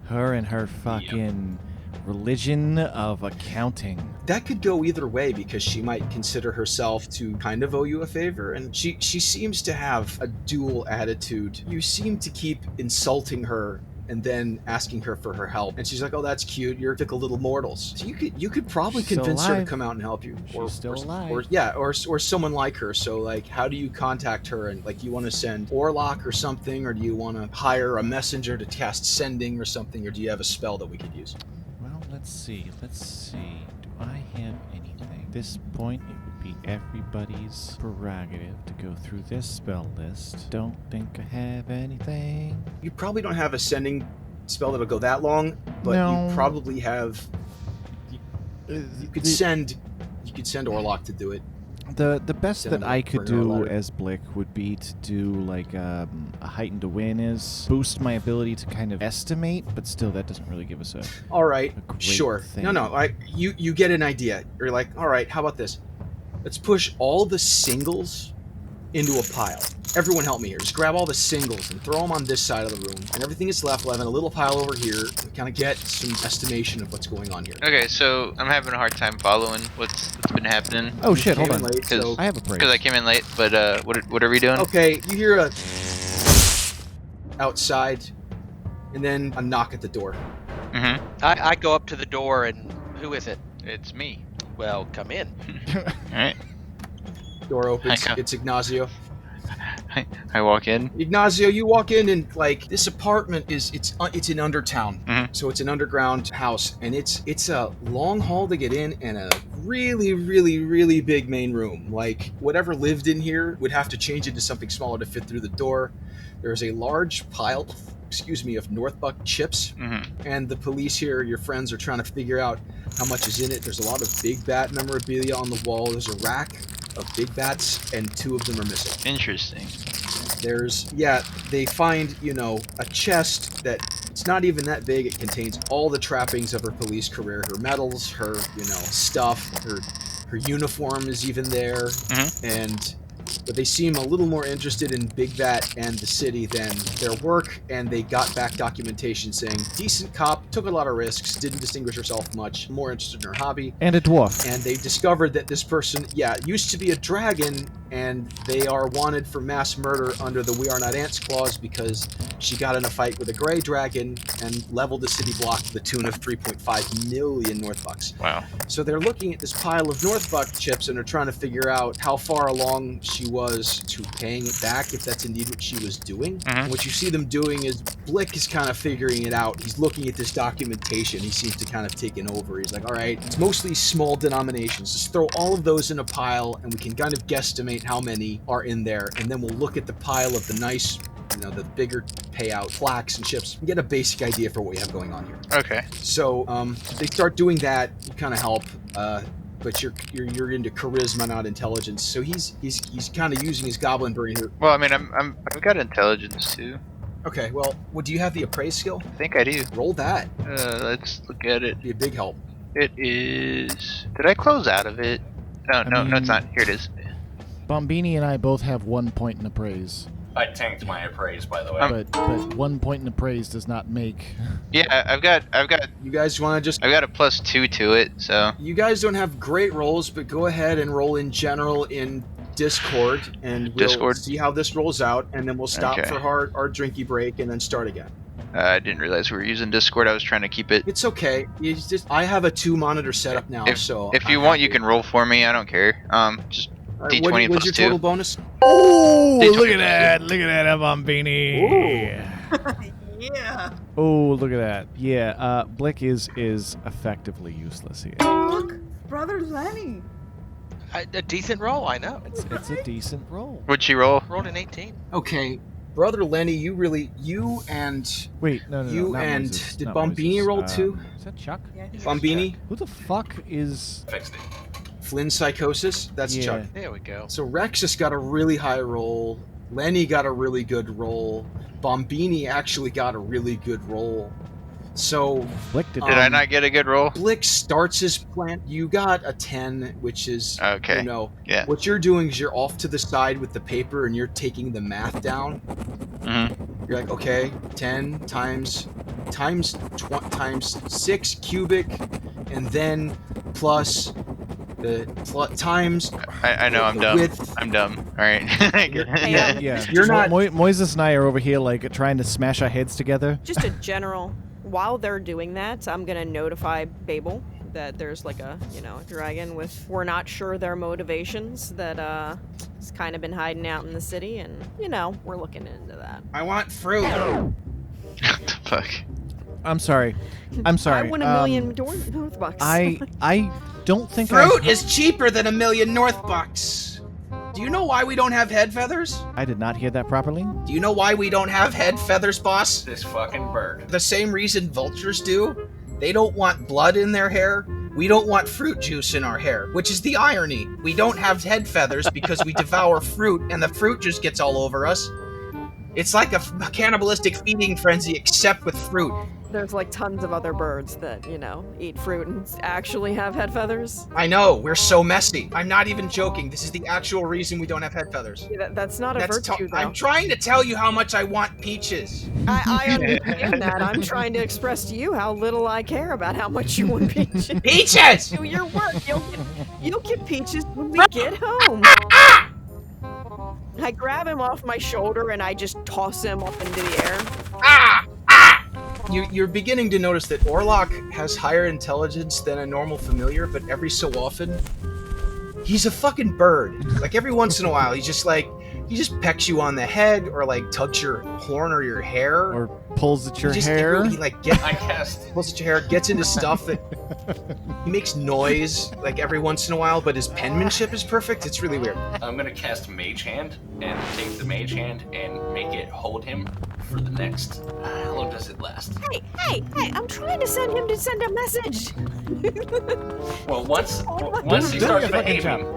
Speaker 6: Her and her fucking religion of accounting.
Speaker 2: That could go either way, because she might consider herself to kind of owe you a favor, and she seems to have a dual attitude. You seem to keep insulting her and then asking her for her help, and she's like, "Oh, that's cute. You're fickle little mortals." So you could probably
Speaker 6: She's still
Speaker 2: convince her to
Speaker 6: alive.
Speaker 2: come out and help you,
Speaker 6: She's still alive.
Speaker 2: or someone like her. So like, how do you contact her? And like, you want to send Orlock or something, or do you want to hire a messenger to cast sending or something, or do you have a spell that we could use?
Speaker 6: Well, let's see. Do I have anything? At this point, it would be everybody's prerogative to go through this spell list. Don't think I have anything.
Speaker 2: You probably don't have a sending spell that'll go that long, but
Speaker 6: No.
Speaker 2: you probably have. You could send Orlock to do it.
Speaker 6: The best
Speaker 2: Send
Speaker 6: that
Speaker 2: him
Speaker 6: I
Speaker 2: a
Speaker 6: could
Speaker 2: prayer
Speaker 6: do
Speaker 2: letter.
Speaker 6: as Blick would be to do like a heightened awareness, boost my ability to kind of estimate, but still that doesn't really give us a
Speaker 2: All right,
Speaker 6: a great
Speaker 2: sure.
Speaker 6: thing.
Speaker 2: No. You get an idea. You're like, all right, how about this? Let's push all the singles into a pile. Everyone help me here. Just grab all the singles and throw them on this side of the room, and everything that's left, we'll have in a little pile over here. And kind of get some estimation of what's going on here.
Speaker 8: Okay, so I'm having a hard time following what's been happening.
Speaker 6: Oh shit, hold
Speaker 2: Came
Speaker 6: on.
Speaker 2: in late, so-
Speaker 6: I have a praise.
Speaker 8: Because I came in late, but what are we doing?
Speaker 2: Okay, you hear a outside, and then a knock at the door.
Speaker 8: Mm-hmm.
Speaker 4: I go up to the door, and who is it?
Speaker 8: It's me.
Speaker 4: Well, come in.
Speaker 8: Alright.
Speaker 2: Door opens.
Speaker 8: Hi,
Speaker 2: It's Ignacio.
Speaker 8: I walk in.
Speaker 2: Ignacio, you walk in, and like, this apartment it's in Undertown, so it's an underground house, and it's a long hall to get in, and a really, really, really big main room. Like, whatever lived in here would have to change into something smaller to fit through the door. There's a large pile, of Northbuck chips, and the police here, your friends, are trying to figure out how much is in it. There's a lot of Big Bat memorabilia on the wall. There's a rack of Big Bats, and 2 of them are missing.
Speaker 8: Interesting.
Speaker 2: They find, a chest that it's not even that big. It contains all the trappings of her police career, her medals, her, stuff, her uniform is even there, but they seem a little more interested in Big Bat and the city than their work, and they got back documentation saying, decent cop, took a lot of risks, didn't distinguish herself much, more interested in her hobby.
Speaker 6: And a dwarf.
Speaker 2: And they discovered that this person, used to be a dragon, and they are wanted for mass murder under the We Are Not Ants clause because she got in a fight with a gray dragon and leveled the city block to the tune of 3.5 million Northbucks.
Speaker 8: Wow.
Speaker 2: So they're looking at this pile of Northbuck chips and are trying to figure out how far along she was to paying it back, if that's indeed what she was doing. And what you see them doing is Blick is kind of figuring it out. He's looking at this documentation. He seems to kind of taken over. He's like, all right, it's mostly small denominations. Just throw all of those in a pile and we can kind of guesstimate how many are in there. And then we'll look at the pile of the nice, the bigger payout plaques and chips and get a basic idea for what you have going on here.
Speaker 8: Okay.
Speaker 2: So they start doing that. You kind of help, but you're into charisma, not intelligence. So he's kind of using his goblin brain here.
Speaker 8: Well, I mean, I've got intelligence too.
Speaker 2: Okay. Well, do you have the appraise skill?
Speaker 8: I think I do.
Speaker 2: Roll that.
Speaker 8: Let's look at it.
Speaker 2: Be a big help.
Speaker 8: It is. Did I close out of it? No, it's not. Here it is.
Speaker 6: Bombini and I both have 1 point in appraise.
Speaker 5: I tanked my appraise, by the way.
Speaker 6: But 1 point in appraise does not make.
Speaker 8: Yeah, I've got.
Speaker 2: You guys want to just?
Speaker 8: I've got a +2 to it, so.
Speaker 2: You guys don't have great rolls, but go ahead and roll in general in Discord, and we'll see how this rolls out, and then we'll stop for our drinky break, and then start again.
Speaker 8: I didn't realize we were using Discord. I was trying to keep it.
Speaker 2: It's okay. I have a 2-monitor setup now, so.
Speaker 8: If you want, you can roll for me. I don't care. Just D20
Speaker 2: what's your
Speaker 8: +2.
Speaker 2: total bonus?
Speaker 6: Oh,
Speaker 8: D20
Speaker 6: look at that! Look at that, Bombini.
Speaker 7: Yeah.
Speaker 6: Oh, look at that. Yeah, Blick is effectively useless here.
Speaker 7: Look, Brother Lenny.
Speaker 4: A decent roll, I know.
Speaker 6: It's a decent roll.
Speaker 8: What'd she roll?
Speaker 4: Rolled an 18.
Speaker 2: Okay, Brother Lenny, you and
Speaker 6: Wait, no, not
Speaker 2: and
Speaker 6: Moises,
Speaker 2: did
Speaker 6: not
Speaker 2: Bombini
Speaker 6: Moises.
Speaker 2: roll too?
Speaker 6: Is that Chuck?
Speaker 7: Yeah, he's
Speaker 2: Bombini,
Speaker 6: Who the fuck is?
Speaker 5: Fixed it.
Speaker 2: Flynn Psychosis. That's
Speaker 6: Yeah.
Speaker 2: Chuck.
Speaker 4: There we go.
Speaker 2: So Rexis got a really high roll. Lenny got a really good roll. Bombini actually got a really good roll. So
Speaker 6: Blick did.
Speaker 8: Did I not get a good roll?
Speaker 2: Blick starts his plan. You got a 10, which is
Speaker 8: Okay. Yeah.
Speaker 2: What you're doing is you're off to the side with the paper and you're taking the math down. You're like, okay, 10 times 6 cubic, and then plus the times.
Speaker 8: I know I'm dumb.
Speaker 2: Width.
Speaker 8: I'm dumb. All right.
Speaker 6: Yeah.
Speaker 2: You're not.
Speaker 6: Moises and I are over here like trying to smash our heads together.
Speaker 3: Just a general. While they're doing that, I'm gonna notify Babel that there's like a dragon with. We're not sure their motivations. That has kind of been hiding out in the city, and we're looking into that.
Speaker 2: I want fruit.
Speaker 8: What the fuck?
Speaker 6: I'm sorry.
Speaker 3: I want a million Northbucks.
Speaker 6: I don't think
Speaker 2: Fruit is cheaper than 1 million Northbucks. Do you know why we don't have head feathers?
Speaker 6: I did not hear that properly.
Speaker 2: Do you know why we don't have head feathers, boss?
Speaker 5: This fucking bird.
Speaker 2: The same reason vultures do. They don't want blood in their hair. We don't want fruit juice in our hair, which is the irony. We don't have head feathers because we devour fruit and the fruit just gets all over us. It's like a cannibalistic feeding frenzy except with fruit.
Speaker 3: There's like tons of other birds that, eat fruit and actually have head feathers.
Speaker 2: I know, we're so messy. I'm not even joking. This is the actual reason we don't have head feathers.
Speaker 3: Yeah, that's not a virtue, though.
Speaker 2: I'm trying to tell you how much I want peaches.
Speaker 3: I understand that. I'm trying to express to you how little I care about how much you want peaches.
Speaker 2: Peaches!
Speaker 3: Do your work. You'll get peaches when we get home. I grab him off my shoulder and I just toss him up into the air.
Speaker 2: You're beginning to notice that Orlok has higher intelligence than a normal familiar, but every so often, he's a fucking bird. Like, every once in a while, he just pecks you on the head, or like tugs your horn or your hair.
Speaker 6: Or pulls at your hair.
Speaker 2: He pulls at your hair, gets into stuff that he makes noise like every once in a while, but his penmanship is perfect. It's really weird.
Speaker 5: I'm gonna cast Mage Hand and take the Mage Hand and make it hold him for the next. How long does it last?
Speaker 3: Hey! I'm trying to send him to send a message.
Speaker 5: Well, once he starts behaving.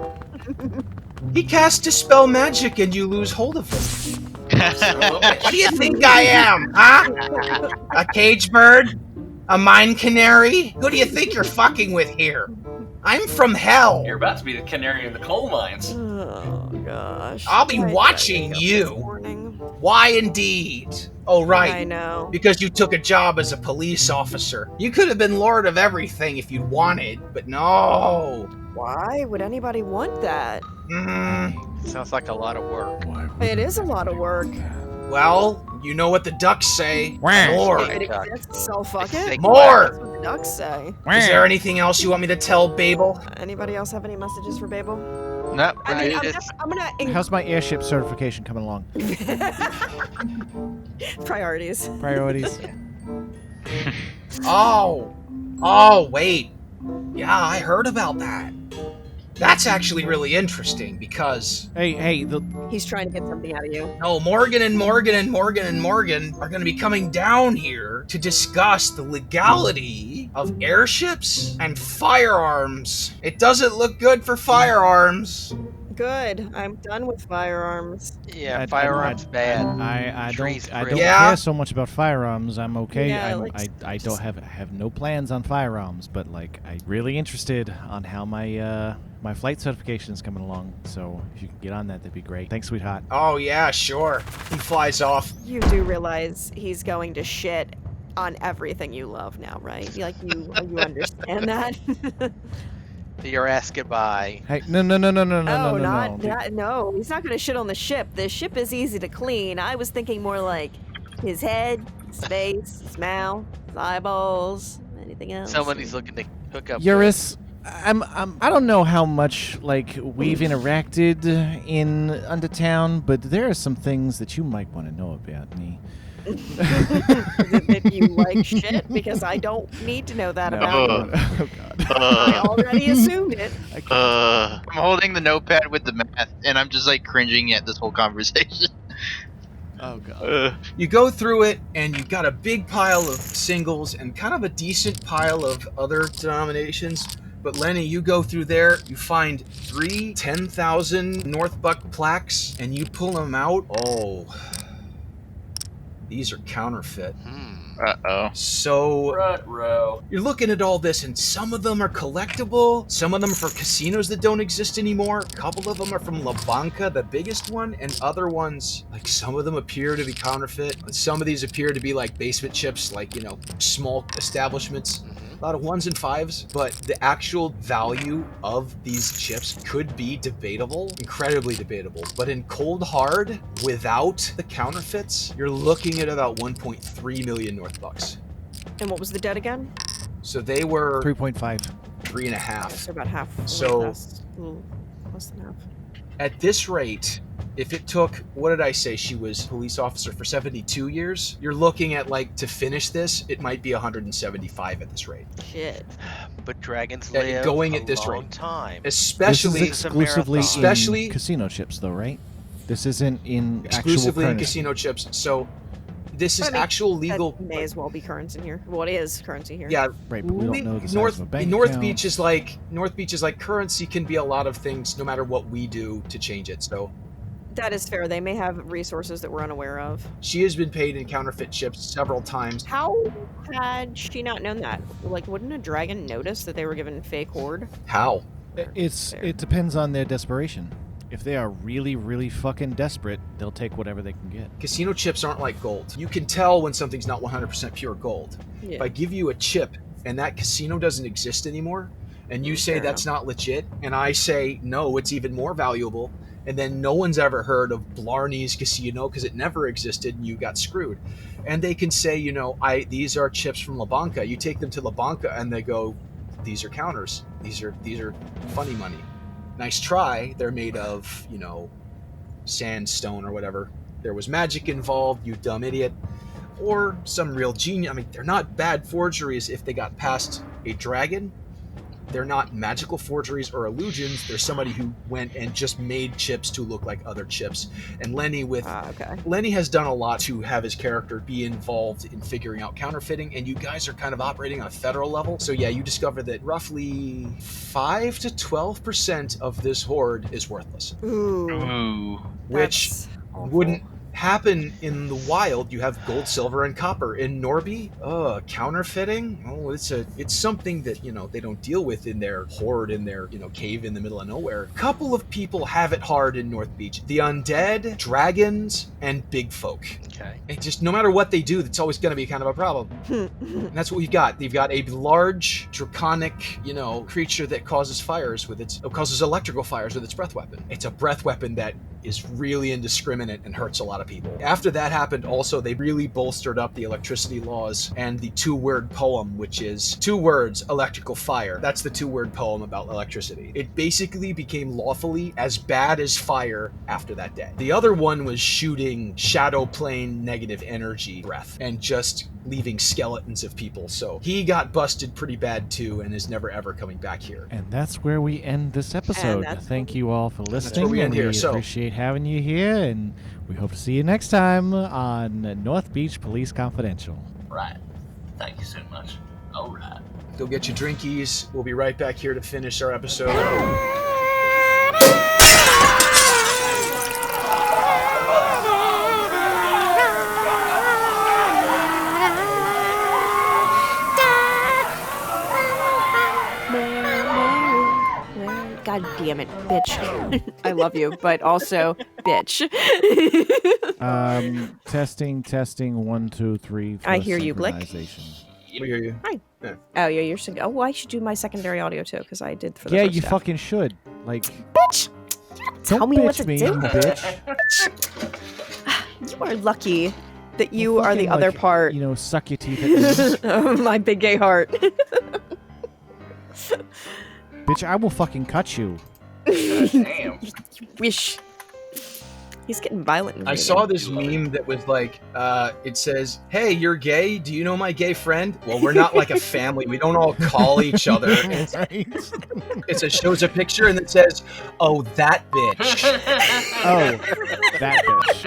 Speaker 2: He casts Dispel Magic and you lose hold of him. What do you think I am, huh? A cage bird? A mine canary? Who do you think you're fucking with here? I'm from hell.
Speaker 5: You're about to be the canary in the coal mines.
Speaker 3: Oh gosh.
Speaker 2: I'll be watching you. Why indeed? Oh, right.
Speaker 3: I know.
Speaker 2: Because you took a job as a police officer. You could have been lord of everything if you'd wanted, but no.
Speaker 3: Why would anybody want that?
Speaker 4: Sounds like a lot of work.
Speaker 3: It is a lot of work.
Speaker 2: Well, you know what the ducks say. More.
Speaker 3: It exists, so fuck it.
Speaker 2: More.
Speaker 3: That's what the ducks say.
Speaker 2: Is there anything else you want me to tell Babel?
Speaker 3: Anybody else have any messages for Babel?
Speaker 8: No.
Speaker 3: I mean,
Speaker 4: It's-
Speaker 3: I'm gonna
Speaker 6: How's my airship certification coming along?
Speaker 3: priorities.
Speaker 6: Priorities.
Speaker 2: Oh, wait. Yeah, I heard about that. That's actually really interesting because
Speaker 6: hey,
Speaker 3: He's trying to get something out of you.
Speaker 2: no, Morgan are going to be coming down here to discuss the legality of airships and firearms. It doesn't look good for firearms.
Speaker 3: Good. I'm done with firearms.
Speaker 4: Yeah, firearms bad.
Speaker 6: I
Speaker 4: Trees
Speaker 6: don't
Speaker 4: prickly.
Speaker 2: Yeah.
Speaker 6: care so much about firearms. I'm okay.
Speaker 3: Yeah,
Speaker 6: I don't have no plans on firearms, but like I'm really interested on how my my flight certification is coming along. So if you could get on that, that'd be great. Thanks, sweetheart.
Speaker 2: Oh, yeah, sure. He flies off.
Speaker 3: You do realize he's going to shit on everything you love now, right? Like you understand that?
Speaker 4: You're asking by.
Speaker 6: Hey, no.
Speaker 3: No, he's not going to shit on the ship. The ship is easy to clean. I was thinking more like his head, his face, his mouth, his eyeballs, anything else.
Speaker 4: Somebody's looking to hook up.
Speaker 6: Eurus, I don't know how much like we've interacted in Undertown, but there are some things that you might want to know about me.
Speaker 3: If you like shit, because I don't need to know that about you.
Speaker 6: Oh God.
Speaker 3: I already assumed it.
Speaker 8: I'm holding the notepad with the math, and I'm just like cringing at this whole conversation.
Speaker 6: Oh God.
Speaker 2: You go through it, and you've got a big pile of singles and kind of a decent pile of other denominations. But Lenny, you go through there, you find 3 10,000 Northbuck plaques, and you pull them out. Oh, these are counterfeit.
Speaker 8: Uh-oh.
Speaker 2: So
Speaker 5: Ruh-roh.
Speaker 2: you're looking at all this, and some of them are collectible. Some of them are for casinos that don't exist anymore. A couple of them are from La Banca, the biggest one, and other ones, like some of them appear to be counterfeit. And some of these appear to be like basement chips, like, you know, small establishments. A lot of 1s and 5s, but the actual value of these chips could be debatable, incredibly debatable. But in cold hard, without the counterfeits, you're looking at about 1.3 million Northbucks.
Speaker 3: And what was the debt again?
Speaker 2: So they were
Speaker 6: 3.5.
Speaker 2: 3.5.
Speaker 3: So about half.
Speaker 2: So-
Speaker 3: less than half.
Speaker 2: At this rate, if it took, what did I say, she was police officer for 72 years, you're looking at, like, to finish this, it might be 175 at this rate.
Speaker 3: Shit.
Speaker 4: But dragons
Speaker 2: Yeah,
Speaker 4: live
Speaker 2: going
Speaker 4: a
Speaker 2: at this
Speaker 4: long
Speaker 2: rate.
Speaker 4: time.
Speaker 2: Especially,
Speaker 6: This is exclusively
Speaker 2: Especially-
Speaker 6: in casino chips, though, right? This isn't in
Speaker 2: exclusively
Speaker 6: actual
Speaker 2: in
Speaker 6: currency.
Speaker 2: casino chips. So this is
Speaker 3: I mean,
Speaker 2: actual legal.
Speaker 3: That may as well be currency here. What is currency here?
Speaker 2: Yeah,
Speaker 6: Right, but we don't know the size
Speaker 2: North
Speaker 6: of a bank
Speaker 2: North
Speaker 6: account.
Speaker 2: Beach is like currency can be a lot of things, no matter what we do to change it. So
Speaker 3: That is fair. They may have resources that we're unaware of.
Speaker 2: she has been paid in counterfeit chips several times.
Speaker 3: How had she not known that? Like, wouldn't a dragon notice that they were given fake hoard?
Speaker 2: How?
Speaker 6: It depends on their desperation. If they are really, really fucking desperate, they'll take whatever they can get.
Speaker 2: Casino chips aren't like gold. You can tell when something's not 100% pure gold. If
Speaker 3: Yeah.
Speaker 2: I give you a chip and that casino doesn't exist anymore, and you say
Speaker 3: Fair
Speaker 2: that's not legit, and I say no, it's even more valuable, and then no one's ever heard of Blarney's Casino because it never existed and you got screwed. And they can say, you know, these are chips from La Banca. You take them to La Banca and they go, these are counters. These are funny money. Nice try. They're made of, you know, sandstone or whatever. There was magic involved, you dumb idiot. Or some real genius. I mean, they're not bad forgeries if they got past a dragon. They're not magical forgeries or illusions. They're somebody who went and just made chips to look like other chips. And Lenny
Speaker 3: Okay.
Speaker 2: Lenny has done a lot to have his character be involved in figuring out counterfeiting, and you guys are kind of operating on a federal level. So yeah, you discover that roughly 5 to 12% of this hoard is worthless,
Speaker 3: Ooh.
Speaker 8: Ooh.
Speaker 2: which
Speaker 3: That's awful.
Speaker 2: wouldn't happen in the wild. You have gold, silver, and copper. In Norby, counterfeiting. Oh, it's something that they don't deal with in their hoard, in their cave in the middle of nowhere. A couple of people have it hard in Northbeach: the undead, dragons, and big folk.
Speaker 4: Okay.
Speaker 2: It just, no matter what they do, it's always going to be kind of a problem. And that's what we've got. They've got a large draconic, creature that causes electrical fires with its breath weapon. It's a breath weapon that is really indiscriminate and hurts a lot of people. After that happened, also, they really bolstered up the electricity laws and the 2-word poem, which is 2 words, electrical fire. That's the 2-word poem about electricity. It basically became lawfully as bad as fire after that day. The other one was shooting shadow plane negative energy breath and just leaving skeletons of people. So he got busted pretty bad too and is never ever coming back here.
Speaker 6: And that's where we end this episode. Thank you all for listening.
Speaker 2: That's where we end here.
Speaker 6: We appreciate having you here, and we hope to see you next time on North Beach Police Confidential.
Speaker 5: Right. Thank you so much. All right.
Speaker 2: Go get your drinkies. We'll be right back here to finish our episode.
Speaker 3: God damn it, bitch. I love you, but also, bitch.
Speaker 6: Testing, 1, 2, 3.
Speaker 3: I hear you, Blick.
Speaker 2: We hear you.
Speaker 3: Hi.
Speaker 2: Yeah.
Speaker 3: Oh, yeah, you're singing. Oh, well, I should do my secondary audio, too, because I did for the
Speaker 6: Yeah,
Speaker 3: first
Speaker 6: you
Speaker 3: half.
Speaker 6: fucking should. Like,
Speaker 3: Bitch! Tell
Speaker 6: don't
Speaker 3: me
Speaker 6: bitch
Speaker 3: what to
Speaker 6: me,
Speaker 3: do.
Speaker 6: you bitch.
Speaker 3: You are lucky that you
Speaker 6: Well,
Speaker 3: are the
Speaker 6: fucking,
Speaker 3: other
Speaker 6: like,
Speaker 3: part
Speaker 6: suck your teeth at me.
Speaker 3: of my big gay heart.
Speaker 6: Bitch, I will fucking cut you.
Speaker 5: Damn.
Speaker 3: You wish. He's getting violent.
Speaker 2: I saw this meme that was like, it says, "Hey, you're gay? Do you know my gay friend?" Well, we're not like a family. We don't all call each other. It shows a picture and it says, "Oh, that bitch."
Speaker 6: Oh, that bitch.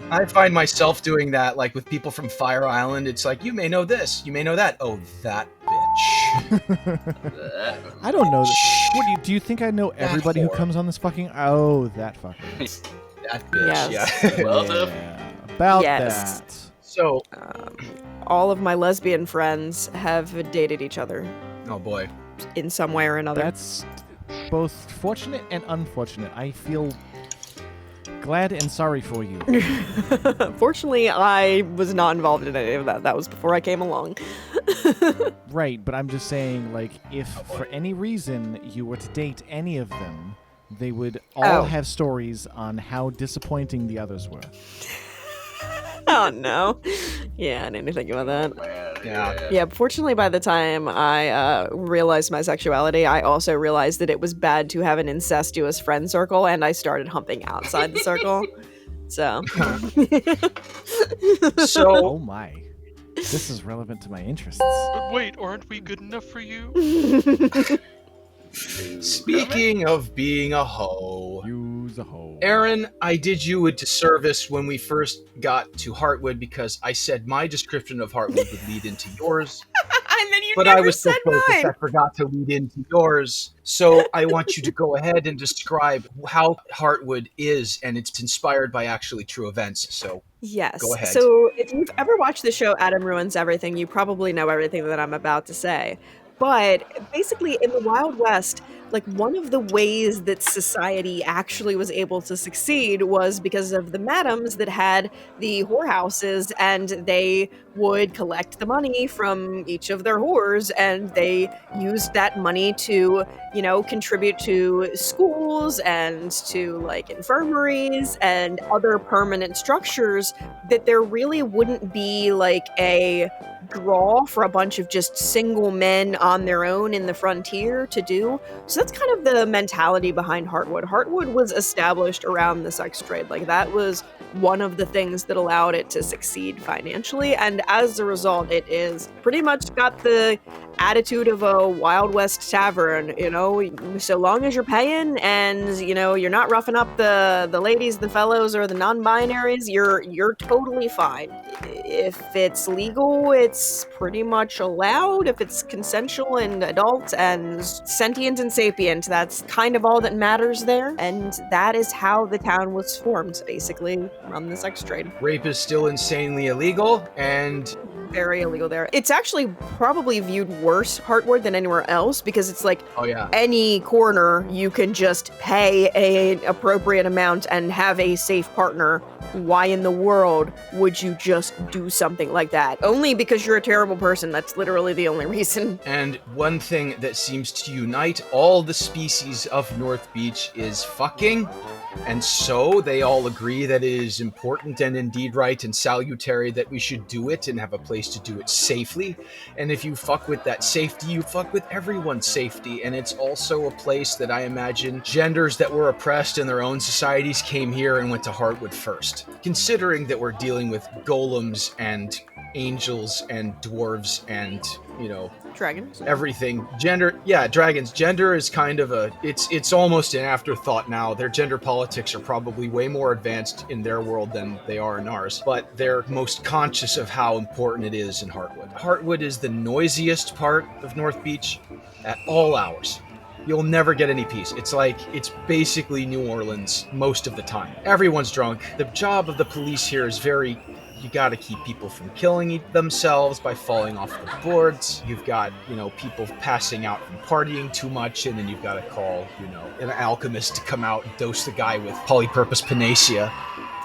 Speaker 2: I find myself doing that, like with people from Fire Island. It's like, you may know this, you may know that. Oh, that bitch.
Speaker 6: I don't know. What do you think I know everybody who comes on this fucking? Oh, that fucker.
Speaker 2: That bitch.
Speaker 3: Yes.
Speaker 2: Yeah.
Speaker 5: Well,
Speaker 6: About
Speaker 3: Yes.
Speaker 6: that.
Speaker 2: So,
Speaker 3: all of my lesbian friends have dated each other
Speaker 2: oh boy.
Speaker 3: in some way or another.
Speaker 6: That's both fortunate and unfortunate. I feel glad and sorry for you.
Speaker 3: Fortunately, I was not involved in any of that. That was before I came along.
Speaker 6: Right, but I'm just saying, like, if for any reason you were to date any of them, they would all have stories on how disappointing the others were.
Speaker 3: Oh, no. Yeah, I didn't think about that.
Speaker 2: Yeah.
Speaker 3: Yeah, fortunately, by the time I realized my sexuality, I also realized that it was bad to have an incestuous friend circle, and I started humping outside the circle. So.
Speaker 6: Oh my. This is relevant to my interests.
Speaker 4: But wait, aren't we good enough for you?
Speaker 2: Speaking of being a hoe,
Speaker 6: Use a hoe.
Speaker 2: Erin, I did you a disservice when we first got to Heartwood because I said my description of Heartwood would lead into yours.
Speaker 3: And then you
Speaker 2: But
Speaker 3: never
Speaker 2: I was so
Speaker 3: said
Speaker 2: focused,
Speaker 3: mine.
Speaker 2: I forgot to lead into yours. So I want you to go ahead and describe how Heartwood is, and it's inspired by actually true events. So
Speaker 3: Yes.
Speaker 2: Go ahead.
Speaker 3: So if you've ever watched the show Adam Ruins Everything, you probably know everything that I'm about to say. But basically, in the Wild West, like one of the ways that society actually was able to succeed was because of the madams that had the whorehouses, and they would collect the money from each of their whores, and they used that money to, you know, contribute to schools and to like infirmaries and other permanent structures that there really wouldn't be like a draw for a bunch of just single men on their own in the frontier to do. So that's kind of the mentality behind Heartwood. Heartwood was established around the sex trade. Like that was one of the things that allowed it to succeed financially. And as a result, it is pretty much got the attitude of a Wild West tavern, you know, so long as you're paying and, you know, you're not roughing up the ladies, the fellows, or the non-binaries, you're totally fine. If it's legal, it's pretty much allowed. If it's consensual and adult and sentient and sapient, that's kind of all that matters there. And that is how the town was formed, basically, on the sex trade.
Speaker 2: Rape is still insanely illegal, and
Speaker 3: Very illegal there. It's actually probably viewed worse, Heartwood, than anywhere else, because it's like
Speaker 2: oh yeah,
Speaker 3: any corner you can just pay an appropriate amount and have a safe partner. Why in the world would you just do something like that? Only because you're a terrible person. That's literally the only reason.
Speaker 2: and one thing that seems to unite all the species of Northbeach is fucking. And so they all agree that it is important and indeed right and salutary that we should do it and have a place to do it safely. And if you fuck with that safety, you fuck with everyone's safety. And it's also a place that I imagine genders that were oppressed in their own societies came here and went to Heartwood first. Considering that we're dealing with golems and angels and dwarves and, you know,
Speaker 3: Dragons.
Speaker 2: everything. Gender, yeah, dragons. Gender is kind of it's almost an afterthought now. Their gender politics are probably way more advanced in their world than they are in ours, but they're most conscious of how important it is in Heartwood. Heartwood is the noisiest part of Northbeach at all hours. You'll never get any peace. It's basically New Orleans most of the time. Everyone's drunk. The job of the police here is very, you gotta keep people from killing themselves by falling off the boards. You've got, you know, people passing out from partying too much, and then you've gotta call, you know, an alchemist to come out and dose the guy with polypurpose panacea.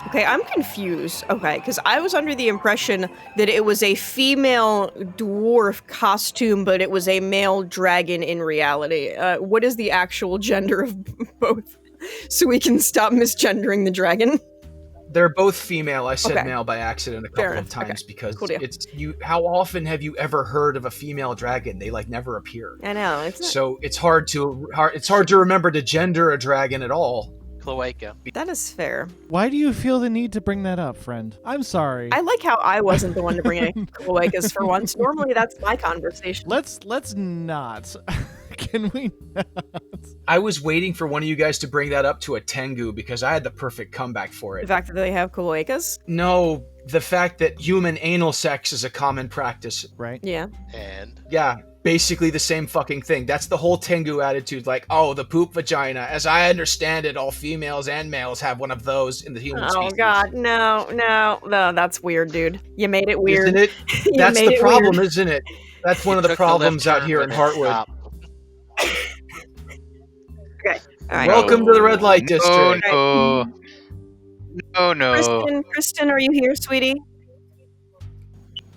Speaker 3: Okay, I'm confused. Okay, because I was under the impression that it was a female dwarf costume, but it was a male dragon in reality. What is the actual gender of both? So we can stop misgendering the dragon?
Speaker 2: They're both female. I said
Speaker 3: Okay.
Speaker 2: male by accident a
Speaker 3: Fair
Speaker 2: couple of
Speaker 3: enough.
Speaker 2: times
Speaker 3: Okay.
Speaker 2: because
Speaker 3: Cool deal.
Speaker 2: it's you. How often have you ever heard of a female dragon? They never appear.
Speaker 3: I know, it's not...
Speaker 2: So it's hard to remember to gender a dragon at all.
Speaker 4: Cloaca.
Speaker 3: That is fair.
Speaker 6: Why do you feel the need to bring that up, friend? I'm sorry.
Speaker 3: I like how I wasn't the one to bring in cloacas for once. Normally that's my conversation.
Speaker 6: Let's not. Can we not?
Speaker 2: I was waiting for one of you guys to bring that up to a Tengu because I had the perfect comeback for
Speaker 3: The
Speaker 2: it.
Speaker 3: fact that they have cloacas?
Speaker 2: No, the fact that human anal sex is a common practice.
Speaker 6: Right?
Speaker 3: Yeah.
Speaker 4: And
Speaker 2: Yeah, basically the same fucking thing. That's the whole Tengu attitude, like, oh, the poop vagina. As I understand it, all females and males have one of those in the human species.
Speaker 3: Oh god, no, that's weird, dude. You made it weird.
Speaker 2: Isn't it?
Speaker 3: You
Speaker 2: That's
Speaker 3: made
Speaker 2: the
Speaker 3: it
Speaker 2: problem,
Speaker 3: weird.
Speaker 2: isn't it? That's one of the
Speaker 4: took
Speaker 2: problems
Speaker 4: left
Speaker 2: out
Speaker 4: turn,
Speaker 2: here
Speaker 4: but
Speaker 2: in
Speaker 4: then
Speaker 2: Heartwood.
Speaker 4: stopped.
Speaker 3: All right.
Speaker 2: Welcome to the red light
Speaker 8: No,
Speaker 2: district.
Speaker 8: no.
Speaker 3: Kristen, are you here, sweetie?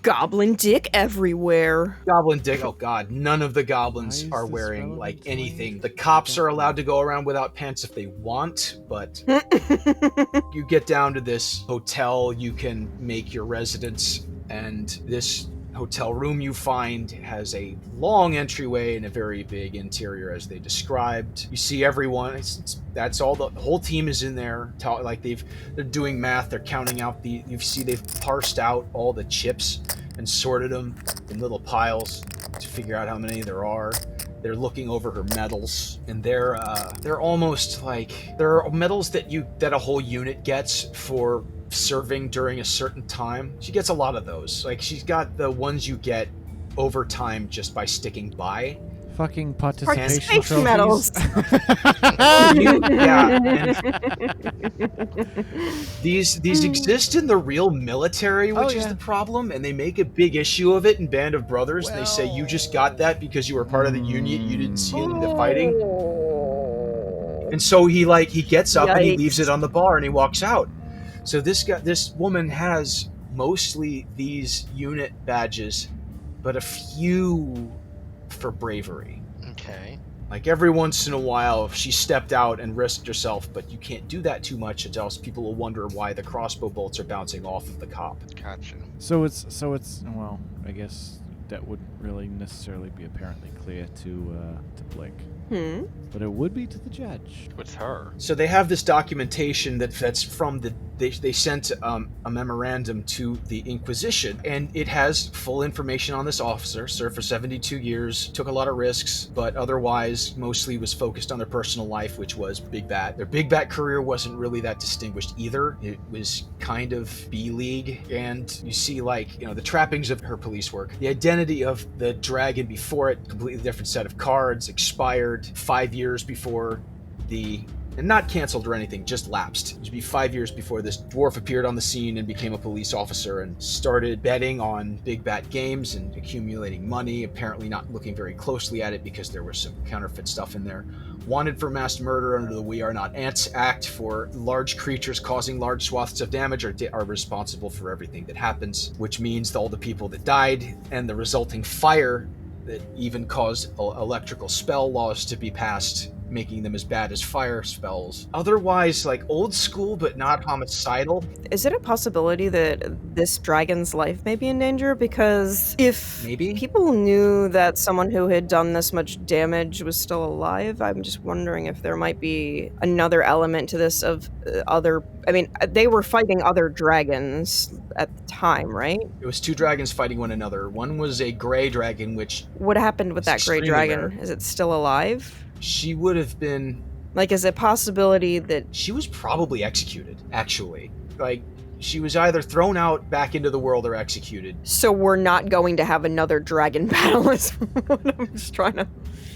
Speaker 3: Goblin dick everywhere.
Speaker 2: Goblin dick. Oh god, none of the
Speaker 6: Why
Speaker 2: goblins
Speaker 6: is
Speaker 2: are
Speaker 6: this
Speaker 2: wearing
Speaker 6: relevant
Speaker 2: like
Speaker 6: to
Speaker 2: anything.
Speaker 6: my-
Speaker 2: The cops are allowed to go around without pants if they want, but you get down to this hotel, you can make your residence, and this hotel room you find has a long entryway and a very big interior as they described. You see everyone. That's all. The whole team is in there. They're doing math. They're counting out they've parsed out all the chips and sorted them in little piles to figure out how many there are. They're looking over her medals, and they're almost like there are medals that a whole unit gets for serving during a certain time. She gets a lot of those. Like, she's got the ones you get over time just by sticking by.
Speaker 6: Fucking participation
Speaker 3: Participation
Speaker 6: trophies.
Speaker 2: Yeah, and these exist in the real military, which is
Speaker 6: yeah.
Speaker 2: the problem, and they make a big issue of it in Band of Brothers. And they say you just got that because you were part of the unit. You didn't see any of the fighting. And so he gets up and he leaves it on the bar and he walks out. So this woman has mostly these unit badges, but a few for bravery.
Speaker 4: okay.
Speaker 2: Like, every once in a while, she stepped out and risked herself, but you can't do that too much, or else people will wonder why the crossbow bolts are bouncing off of the cop.
Speaker 4: Gotcha.
Speaker 6: So it's well, I guess that wouldn't really necessarily be apparently clear to Blick. But it would be to the judge.
Speaker 4: With her.
Speaker 2: So they have this documentation that's from they sent a memorandum to the Inquisition, and it has full information on this officer. Served for 72 years, took a lot of risks, but otherwise mostly was focused on their personal life, which was Big Bat. Their Big Bat career wasn't really that distinguished either. It was kind of B-League, and you see the trappings of her police work. The identity of the dragon before it, completely different set of cards, expired 5 years before and not canceled or anything, just lapsed. It would be 5 years before this dwarf appeared on the scene and became a police officer and started betting on Big Bat games and accumulating money, apparently not looking very closely at it because there was some counterfeit stuff in there. Wanted for mass murder under the We Are Not Ants Act for large creatures causing large swaths of damage are responsible for everything that happens, which means all the people that died and the resulting fire that even caused electrical spell laws to be passed, making them as bad as fire spells. Otherwise, old school, but not homicidal.
Speaker 3: Is it a possibility that this dragon's life may be in danger? Because if people knew that someone who had done this much damage was still alive, I'm just wondering if there might be another element to this of they were fighting other dragons at the time, right?
Speaker 2: It was 2 dragons fighting one another. One was a gray dragon, which...
Speaker 3: What happened with that gray dragon? Rare. Is it still alive?
Speaker 2: She would have been...
Speaker 3: is it a possibility that...
Speaker 2: She was probably executed, actually. She was either thrown out back into the world or executed.
Speaker 3: So we're not going to have another dragon battle is what I'm just trying to...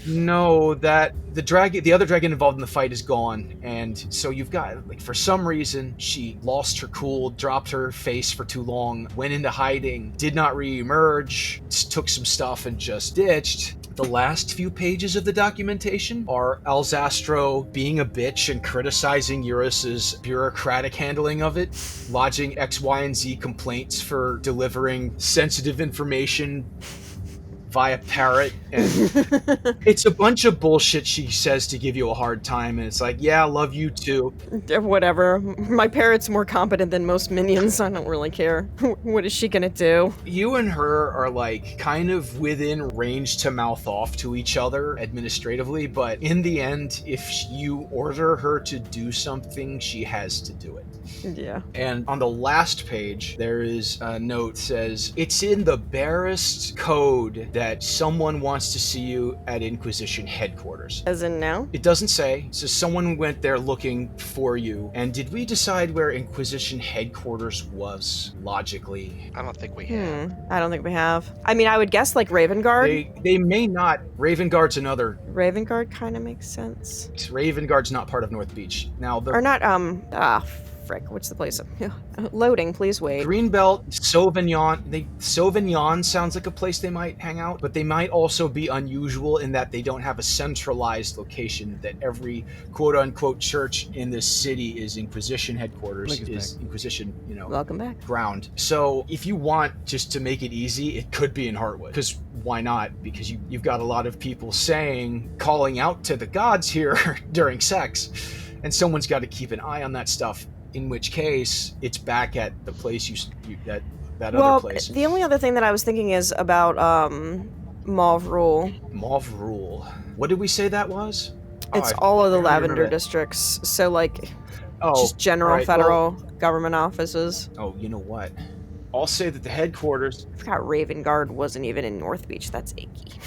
Speaker 2: No, the other dragon involved in the fight is gone, and so you've got, for some reason, she lost her cool, dropped her face for too long, went into hiding, did not re-emerge, took some stuff and just ditched. The last few pages of the documentation are Alzastro being a bitch and criticizing Eurus's bureaucratic handling of it, lodging X, Y, and Z complaints for delivering sensitive information via parrot, and it's a bunch of bullshit she says to give you a hard time, and it's yeah, I love you too.
Speaker 3: Whatever. My parrot's more competent than most minions, I don't really care. What is she gonna do?
Speaker 2: You and her are kind of within range to mouth off to each other administratively, but in the end, if you order her to do something, she has to do it.
Speaker 3: Yeah.
Speaker 2: And on the last page, there is a note that says, it's in the barest code that someone wants to see you at Inquisition headquarters.
Speaker 3: As in now?
Speaker 2: It doesn't say. It says someone went there looking for you. And did we decide where Inquisition headquarters was, logically?
Speaker 4: I don't think we have.
Speaker 3: I don't think we have. I would guess Ravengard.
Speaker 2: They may not. Ravengard's another.
Speaker 3: Ravengard kind of makes sense.
Speaker 2: Ravengard's not part of Northbeach. Now,
Speaker 3: or not, frick, what's the place? Loading, please wait.
Speaker 2: Greenbelt, Sauvignon. Sauvignon sounds like a place they might hang out, but they might also be unusual in that they don't have a centralized location, that every quote-unquote church in this city is Inquisition headquarters, is back. Inquisition,
Speaker 3: welcome back.
Speaker 2: Ground. So if you want just to make it easy, it could be in Heartwood, because why not? Because you've got a lot of people calling out to the gods here during sex, and someone's got to keep an eye on that stuff. In which case, it's back at the place that other place.
Speaker 3: The only other thing that I was thinking is about Mauve Rule.
Speaker 2: Mauve Rule. What did we say that was?
Speaker 3: It's all of the Lavender districts. So just general federal government offices.
Speaker 2: Oh, you know what? I'll say that the headquarters...
Speaker 3: I forgot Ravengard wasn't even in Northbeach. That's achy.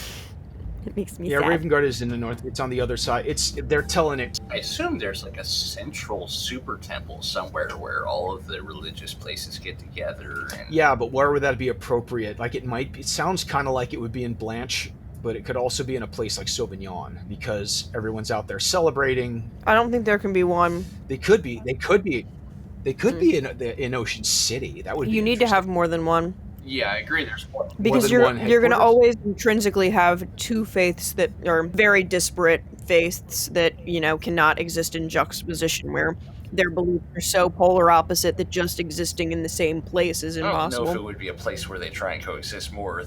Speaker 3: It makes me sad.
Speaker 2: Ravengard is in the north. It's on the other side. They're telling it.
Speaker 5: I assume there's a central super temple somewhere where all of the religious places get together.
Speaker 2: Yeah, but where would that be appropriate? It sounds kind of like it would be in Blanche, but it could also be in a place like Sauvignon, because everyone's out there celebrating.
Speaker 3: I don't think there can be one.
Speaker 2: They could be in Ocean City. That would be.
Speaker 3: You need to have more than one.
Speaker 5: Yeah, I agree. There's one.
Speaker 3: Because you're going to always intrinsically have two faiths that are very disparate faiths that, cannot exist in juxtaposition, where their beliefs are so polar opposite that just existing in the same place is impossible.
Speaker 5: I don't know if it would be a place where they try and coexist more,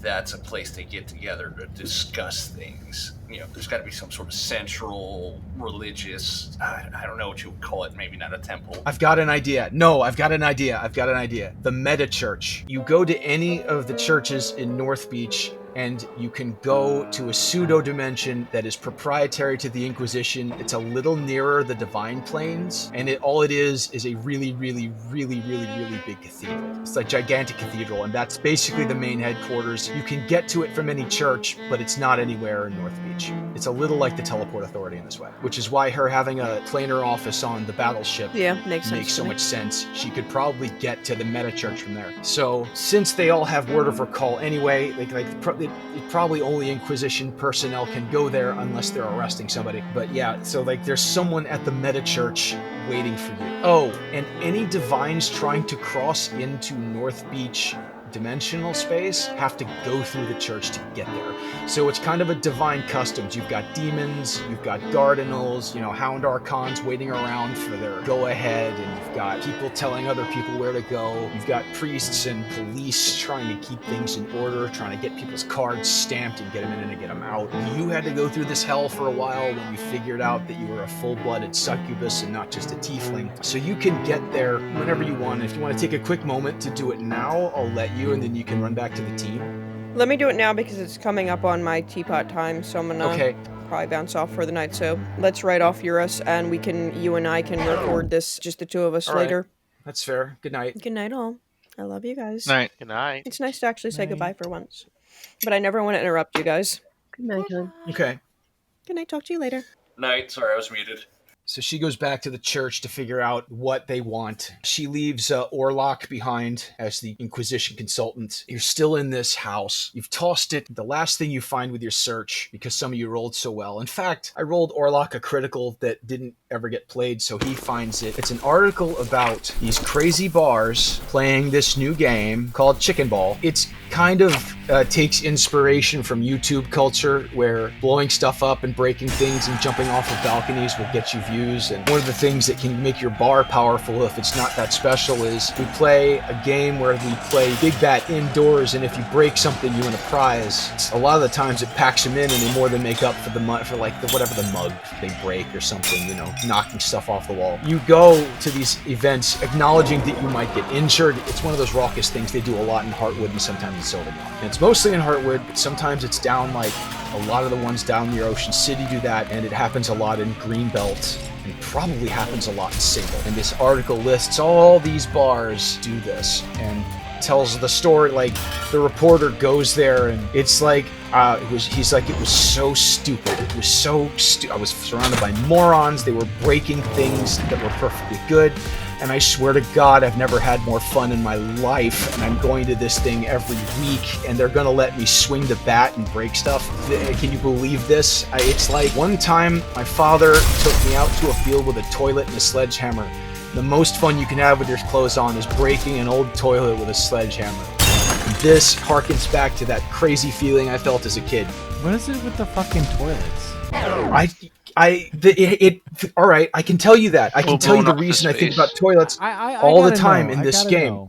Speaker 5: that's a place they get together to discuss things. There's got to be some sort of central religious, I don't know what you would call it, maybe not a temple.
Speaker 2: I've got an idea. The Meta Church. You go to any of the churches in Northbeach and you can go to a pseudo dimension that is proprietary to the Inquisition. It's a little nearer the Divine Planes, and all it is a really, really, really, really, really big cathedral. It's like gigantic cathedral, and that's basically the main headquarters. You can get to it from any church, but it's not anywhere in Northbeach. It's a little like the Teleport Authority in this way, which is why her having a planar office on the battleship
Speaker 3: makes
Speaker 2: so much sense. She could probably get to the meta church from there. So since they all have word of recall anyway, probably only Inquisition personnel can go there unless they're arresting somebody. But yeah, so there's someone at the meta church waiting for you. Oh, and any divines trying to cross into Northbeach dimensional space have to go through the church to get there. So it's kind of a divine customs. You've got demons, you've got Gardenals, Hound Archons waiting around for their go-ahead, and you've got people telling other people where to go. You've got priests and police trying to keep things in order, trying to get people's cards stamped and get them in and get them out. You had to go through this hell for a while when you figured out that you were a full-blooded succubus and not just a tiefling. So you can get there whenever you want. If you want to take a quick moment to do it now, I'll let you, and then you can run back to the team.
Speaker 9: Let me do it now because it's coming up on my teapot time, so I'm gonna probably bounce off for the night. So let's write off Eurus, and you and I can record this, just the two of us, later.
Speaker 2: Right. That's fair. Good night.
Speaker 9: Good night, all. I love you guys.
Speaker 8: Night.
Speaker 4: Good night.
Speaker 9: It's nice to actually say goodbye for once, but I never want to interrupt you guys.
Speaker 3: Good night, hon.
Speaker 2: Okay.
Speaker 9: Good night. Talk to you later.
Speaker 5: Night. Sorry, I was muted.
Speaker 2: So she goes back to the church to figure out what they want. She leaves Orlok behind as the Inquisition consultant. You're still in this house. You've tossed it. The last thing you find with your search, because some of you rolled so well. In fact, I rolled Orlok a critical that didn't ever get played, so he finds it. It's an article about these crazy bars playing this new game called Chicken Ball. It's kind of takes inspiration from YouTube culture, where blowing stuff up and breaking things and jumping off of balconies will get you views. And one of the things that can make your bar powerful if it's not that special is we play a game where we play Big Bat indoors, and if you break something, you win a prize. A lot of the times it packs them in, and they more than make up for whatever the mug they break or something, knocking stuff off the wall. You go to these events acknowledging that you might get injured. It's one of those raucous things they do a lot in Heartwood and sometimes in Sylvan. And it's mostly in Heartwood, but sometimes it's down, like a lot of the ones down near Ocean City do that, and it happens a lot in Greenbelt, and probably happens a lot in Single. And this article lists all these bars do this, and tells the story, like the reporter goes there, and it's like it was so stupid. It was so I was surrounded by morons. They were breaking things that were perfectly good, and I swear to God, I've never had more fun in my life, and I'm going to this thing every week, and they're gonna let me swing the bat and break stuff. Can you believe this? It's like one time my father took me out to a field with a toilet and a sledgehammer. The most fun you can have with your clothes on is breaking an old toilet with a sledgehammer. This harkens back to that crazy feeling I felt as a kid.
Speaker 6: What is it with the fucking toilets?
Speaker 2: All right, I can tell you that. I can tell you the reason I think about toilets all the time in this game.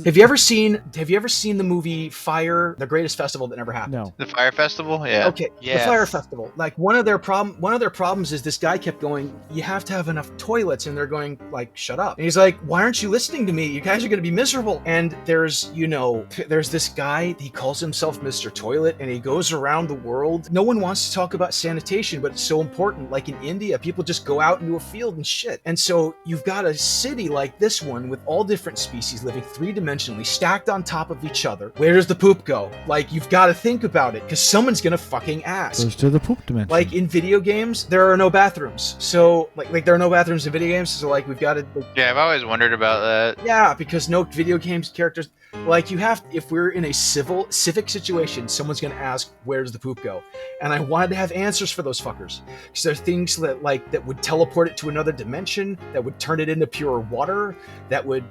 Speaker 2: Have you ever seen the movie Fire, the greatest festival that never happened?
Speaker 6: No.
Speaker 8: The Fire Festival? Yeah.
Speaker 2: Okay.
Speaker 4: Yes.
Speaker 2: The Fire Festival. Like one of their problems is this guy kept going, you have to have enough toilets, and they're going like, shut up. And he's like, why aren't you listening to me? You guys are going to be miserable. And there's this guy, he calls himself Mr. Toilet, and he goes around the world. No one wants to talk about sanitation, but it's so important. Like in India, people just go out into a field and shit. And so you've got a city like this one with all different species living three-dimensionally stacked on top of each other. Where does the poop go? Like, you've got to think about it, because someone's gonna fucking ask.
Speaker 6: Goes to the poop dimension.
Speaker 2: Like in video games, there are no bathrooms. So like there are no bathrooms in video games. So like we've got to.
Speaker 8: Yeah, I've always wondered about that.
Speaker 2: Yeah, because no video games characters. Like if we're in a civic situation, someone's gonna ask, where does the poop go? And I wanted to have answers for those fuckers, because there are things that would teleport it to another dimension, that would turn it into pure water, that would,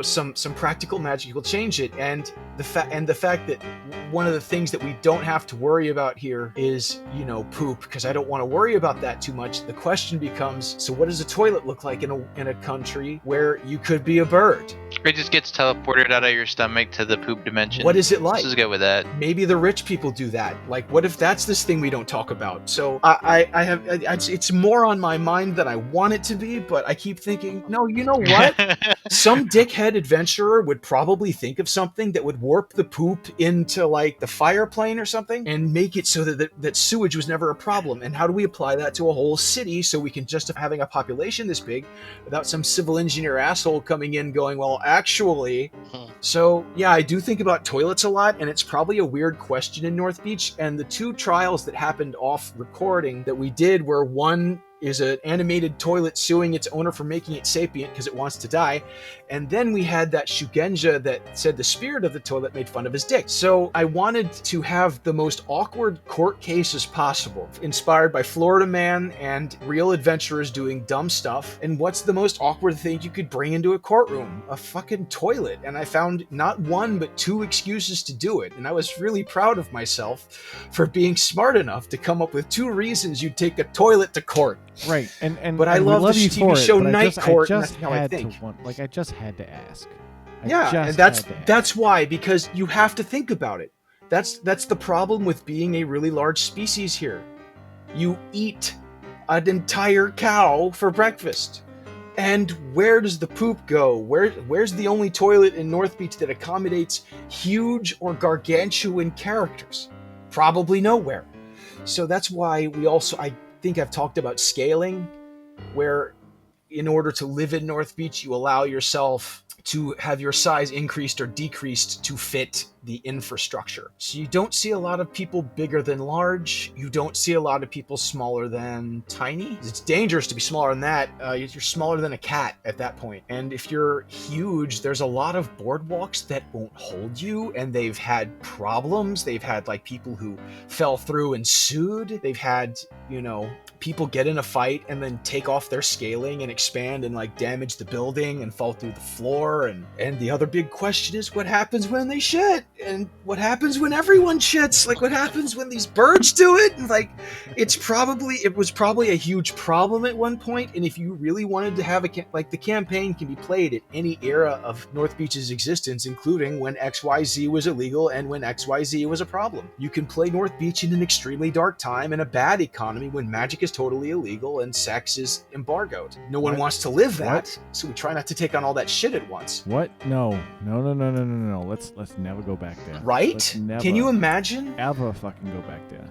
Speaker 2: some practical magic will change it. And the fact that one of the things that we don't have to worry about here is, poop, because I don't want to worry about that too much. The question becomes, so what does a toilet look like in a country where you could be a bird?
Speaker 8: It just gets teleported out of your stomach to the poop dimension.
Speaker 2: What is it like?
Speaker 8: Let's just go with that.
Speaker 2: Maybe the rich people do that. Like, what if that's this thing we don't talk about? So it's more on my mind than I want it to be, but I keep thinking, no, you know what? Someday dickhead adventurer would probably think of something that would warp the poop into like the fire plane or something and make it so that sewage was never a problem. And how do we apply that to a whole city so we can justify having a population this big without some civil engineer asshole coming in going, well, actually... So, yeah, I do think about toilets a lot, and it's probably a weird question in Northbeach. And the 2 trials that happened off recording that we did were one is an animated toilet suing its owner for making it sapient because it wants to die. And then we had that Shugenja that said the spirit of the toilet made fun of his dick. So I wanted to have the most awkward court cases possible, inspired by Florida Man and real adventurers doing dumb stuff. And what's the most awkward thing you could bring into a courtroom? A fucking toilet. And I found not 1, but 2 excuses to do it. And I was really proud of myself for being smart enough to come up with 2 reasons you'd take a toilet to court.
Speaker 6: Right, and
Speaker 2: but I love this TV show Night Court, and that's how I think.
Speaker 6: I just had to ask.
Speaker 2: And that's why, because you have to think about it. That's the problem with being a really large species here. You eat an entire cow for breakfast. And where does the poop go? Where's the only toilet in Northbeach that accommodates huge or gargantuan characters? Probably nowhere. So that's why I think I've talked about scaling, where in order to live in Northbeach, you allow yourself to have your size increased or decreased to fit the infrastructure. So you don't see a lot of people bigger than large. You don't see a lot of people smaller than tiny. It's dangerous to be smaller than that. You're smaller than a cat at that point. And if you're huge, there's a lot of boardwalks that won't hold you, and they've had problems. They've had like people who fell through and sued. They've had, people get in a fight and then take off their scaling and expand and like damage the building and fall through the floor. And the other big question is, what happens when they shit? And what happens when everyone shits? Like, what happens when these birds do it? And like, it was probably a huge problem at one point. And if you really wanted to have the campaign can be played at any era of Northbeach's existence, including when XYZ was illegal and when XYZ was a problem. You can play Northbeach in an extremely dark time and a bad economy when magic is totally illegal and sex is embargoed. No one wants to live that, so we try not to take on all that shit at once.
Speaker 6: What? No. Let's never go back there.
Speaker 2: Right? Can you imagine?
Speaker 6: Ever fucking go back there.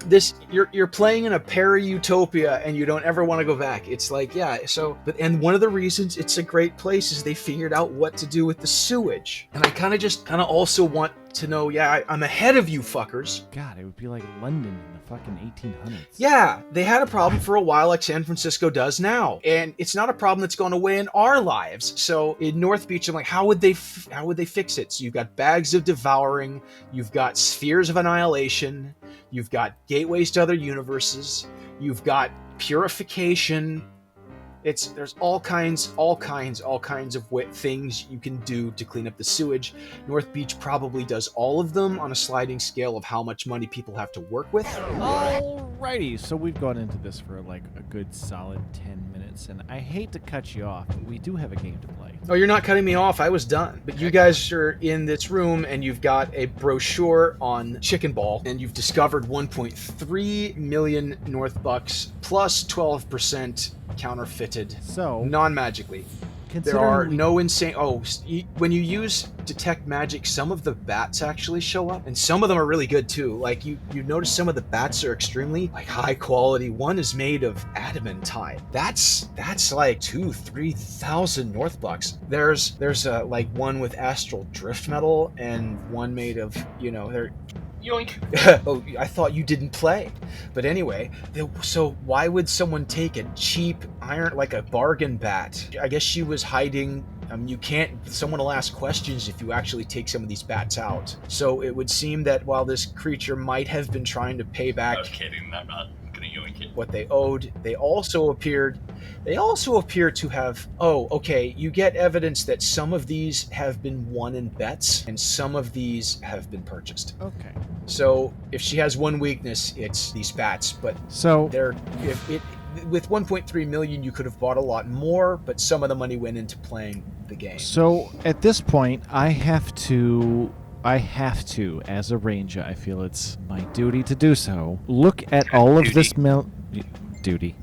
Speaker 2: You're playing in a para-utopia and you don't ever want to go back. It's like, and one of the reasons it's a great place is they figured out what to do with the sewage. And I kind of also want to know, I'm ahead of you fuckers.
Speaker 6: God, it would be like London in the fucking 1800s.
Speaker 2: Yeah, they had a problem for a while like San Francisco does now. And it's not a problem that's gone away in our lives. So in Northbeach, I'm like, how would they fix it? So you've got bags of devouring, you've got spheres of annihilation, you've got gateways to other universes, you've got purification. There's all kinds of things you can do to clean up the sewage. Northbeach probably does all of them on a sliding scale of how much money people have to work with.
Speaker 6: Alrighty, so we've gone into this for like a good solid 10 minutes, and I hate to cut you off, but we do have a game to play.
Speaker 2: Oh, you're not cutting me off. I was done. But you guys are in this room, and you've got a brochure on Chicken Ball, and you've discovered 1.3 million Northbucks plus 12% counterfeited, so non-magically. There are no insane... when you use detect magic, some of the bats actually show up, and some of them are really good too. Like you notice some of the bats are extremely high quality. One is made of adamantine. That's like 2,000-3,000 Northbucks. There's one with astral drift metal and one made of they're... Yoink. Oh, I thought you didn't play. But anyway, so why would someone take a cheap iron, like a bargain bat? I guess she was hiding. Someone will ask questions if you actually take some of these bats out. So it would seem that while this creature might have been trying to pay back...
Speaker 5: I was kidding, I'm not gonna yoink it.
Speaker 2: What they owed, they also appear to have... you get evidence that some of these have been won in bets, and some of these have been purchased.
Speaker 6: Okay.
Speaker 2: So if she has one weakness, it's these bats. But with 1.3 million, you could have bought a lot more, but some of the money went into playing the game.
Speaker 6: So at this point, I have to, as a ranger, I feel it's my duty to do so, look at all of this duty.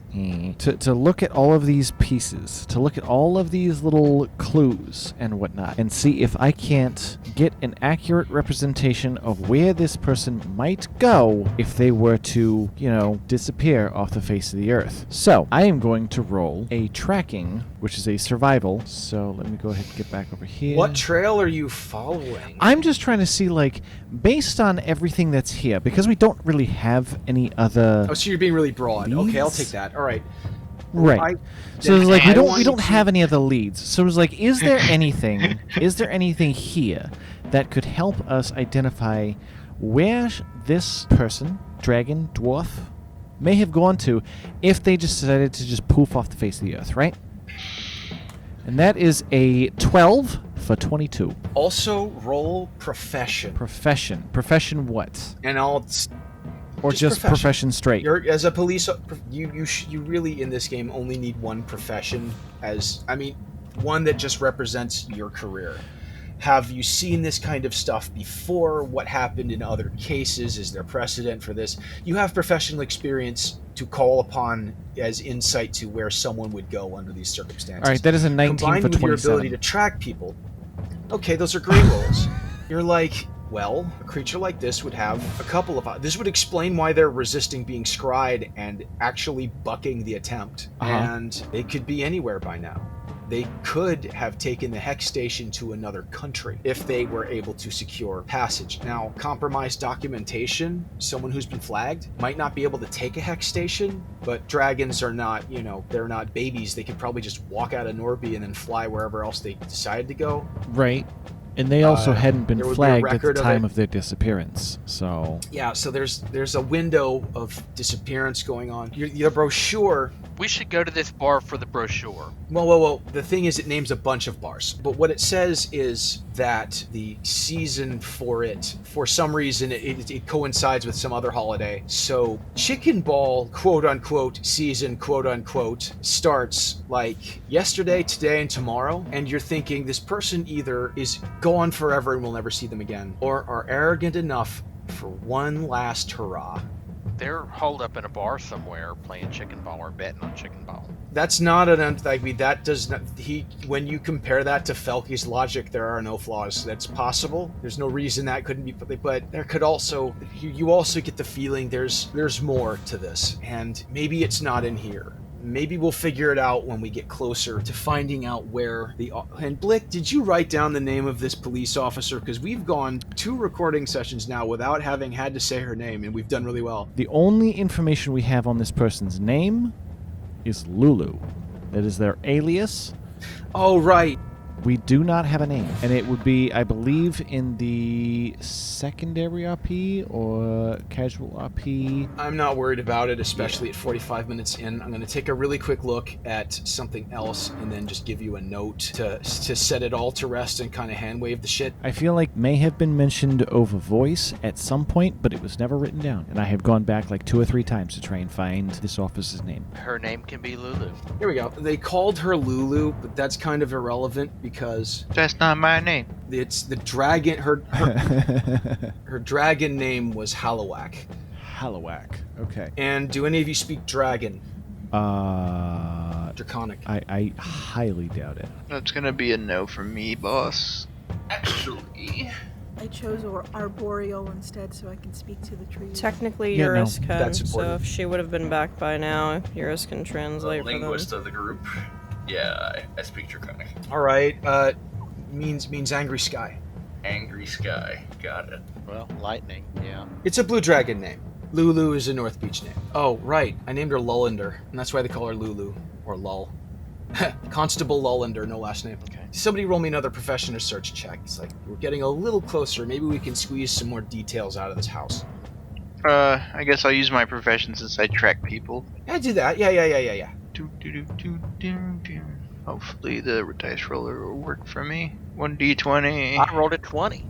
Speaker 6: to look at all of these pieces, to look at all of these little clues and whatnot, and see if I can't get an accurate representation of where this person might go if they were to, disappear off the face of the earth. So, I am going to roll a tracking, which is a survival. So, let me go ahead and get back over here.
Speaker 2: What trail are you following?
Speaker 6: I'm just trying to see, based on everything that's here, because we don't really have any other...
Speaker 2: Oh, so you're being really broad. Okay, I'll take that. All right.
Speaker 6: Right. So it's we don't have any other leads. So it's is there anything here that could help us identify where this person, dragon, dwarf, may have gone to if they just decided to just poof off the face of the earth, right? And that is a 12 for 22.
Speaker 2: Also roll profession.
Speaker 6: Profession what?
Speaker 2: And I'll...
Speaker 6: Or just profession straight.
Speaker 2: You're, as a police, you really in this game only need one profession one that just represents your career. Have you seen this kind of stuff before? What happened in other cases? Is there precedent for this? You have professional experience to call upon as insight to where someone would go under these circumstances.
Speaker 6: All right, that is a 19
Speaker 2: Combined
Speaker 6: for 27.
Speaker 2: with your ability to track people. Okay, those are great rolls. You're like... Well, a creature like this would have a couple of... This would explain why they're resisting being scryed and actually bucking the attempt. And they could be anywhere by now. They could have taken the hex station to another country if they were able to secure passage. Now, compromised documentation, someone who's been flagged, might not be able to take a hex station, but dragons are not, they're not babies. They could probably just walk out of Norby and then fly wherever else they decided to go.
Speaker 6: Right. And they also hadn't been flagged at the time
Speaker 2: of
Speaker 6: their disappearance, so...
Speaker 2: Yeah, so there's a window of disappearance going on. Your brochure...
Speaker 4: We should go to this bar for the brochure.
Speaker 2: Well, the thing is it names a bunch of bars. But what it says is that the season for it, for some reason, it coincides with some other holiday. So Chicken Ball, quote-unquote, season, quote-unquote, starts yesterday, today, and tomorrow. And you're thinking this person either is gone forever and we'll never see them again, or are arrogant enough for one last hurrah.
Speaker 4: They're holed up in a bar somewhere playing chicken ball or betting on chicken ball.
Speaker 2: That's not that does not... When you compare that to Felkie's logic, there are no flaws. That's possible. There's no reason that couldn't be... But there could also... You also get the feeling there's more to this. And maybe it's not in here. Maybe we'll figure it out when we get closer to finding out where the... And Blick, did you write down the name of this police officer? Because we've gone 2 recording sessions now without having had to say her name, and we've done really well.
Speaker 6: The only information we have on this person's name is Lulu. That is their alias.
Speaker 2: Oh, right.
Speaker 6: We do not have a name. And it would be, I believe, in the secondary RP or casual RP.
Speaker 2: I'm not worried about it, especially at 45 minutes in. I'm going to take a really quick look at something else and then just give you a note to set it all to rest and kind of hand wave the shit.
Speaker 6: I feel like may have been mentioned over voice at some point, but it was never written down. And I have gone back 2 or 3 times to try and find this officer's name.
Speaker 4: Her name can be Lulu.
Speaker 2: Here we go. They called her Lulu, but that's kind of irrelevant because...
Speaker 8: That's not my name.
Speaker 2: It's the dragon... Her dragon name was Hallowak.
Speaker 6: Hallowak. Okay.
Speaker 2: And do any of you speak dragon? Draconic.
Speaker 6: I highly doubt it.
Speaker 8: That's gonna be a no from me, boss.
Speaker 5: Actually...
Speaker 7: I chose arboreal instead so I can speak to the trees.
Speaker 9: Technically,
Speaker 6: Yeah,
Speaker 9: Eurus
Speaker 6: no.
Speaker 9: can,
Speaker 2: That's
Speaker 9: so
Speaker 2: important.
Speaker 9: if she would have been back by now, Eurus can translate for them.
Speaker 5: Linguist of the group. Yeah, I speak Draconic.
Speaker 2: All right. Means angry sky.
Speaker 5: Angry Sky. Got it.
Speaker 4: Well, lightning, yeah.
Speaker 2: It's a blue dragon name. Lulu is a Northbeach name. Oh, right. I named her Lullander, and that's why they call her Lulu, or Lull. Constable Lullander, no last name.
Speaker 4: Okay.
Speaker 2: Somebody roll me another profession or search check. It's we're getting a little closer. Maybe we can squeeze some more details out of this house.
Speaker 8: I guess I'll use my profession since I track people.
Speaker 2: Yeah, do that. Yeah.
Speaker 8: Hopefully the dice roller will work for me. 1d20
Speaker 4: I rolled a 20.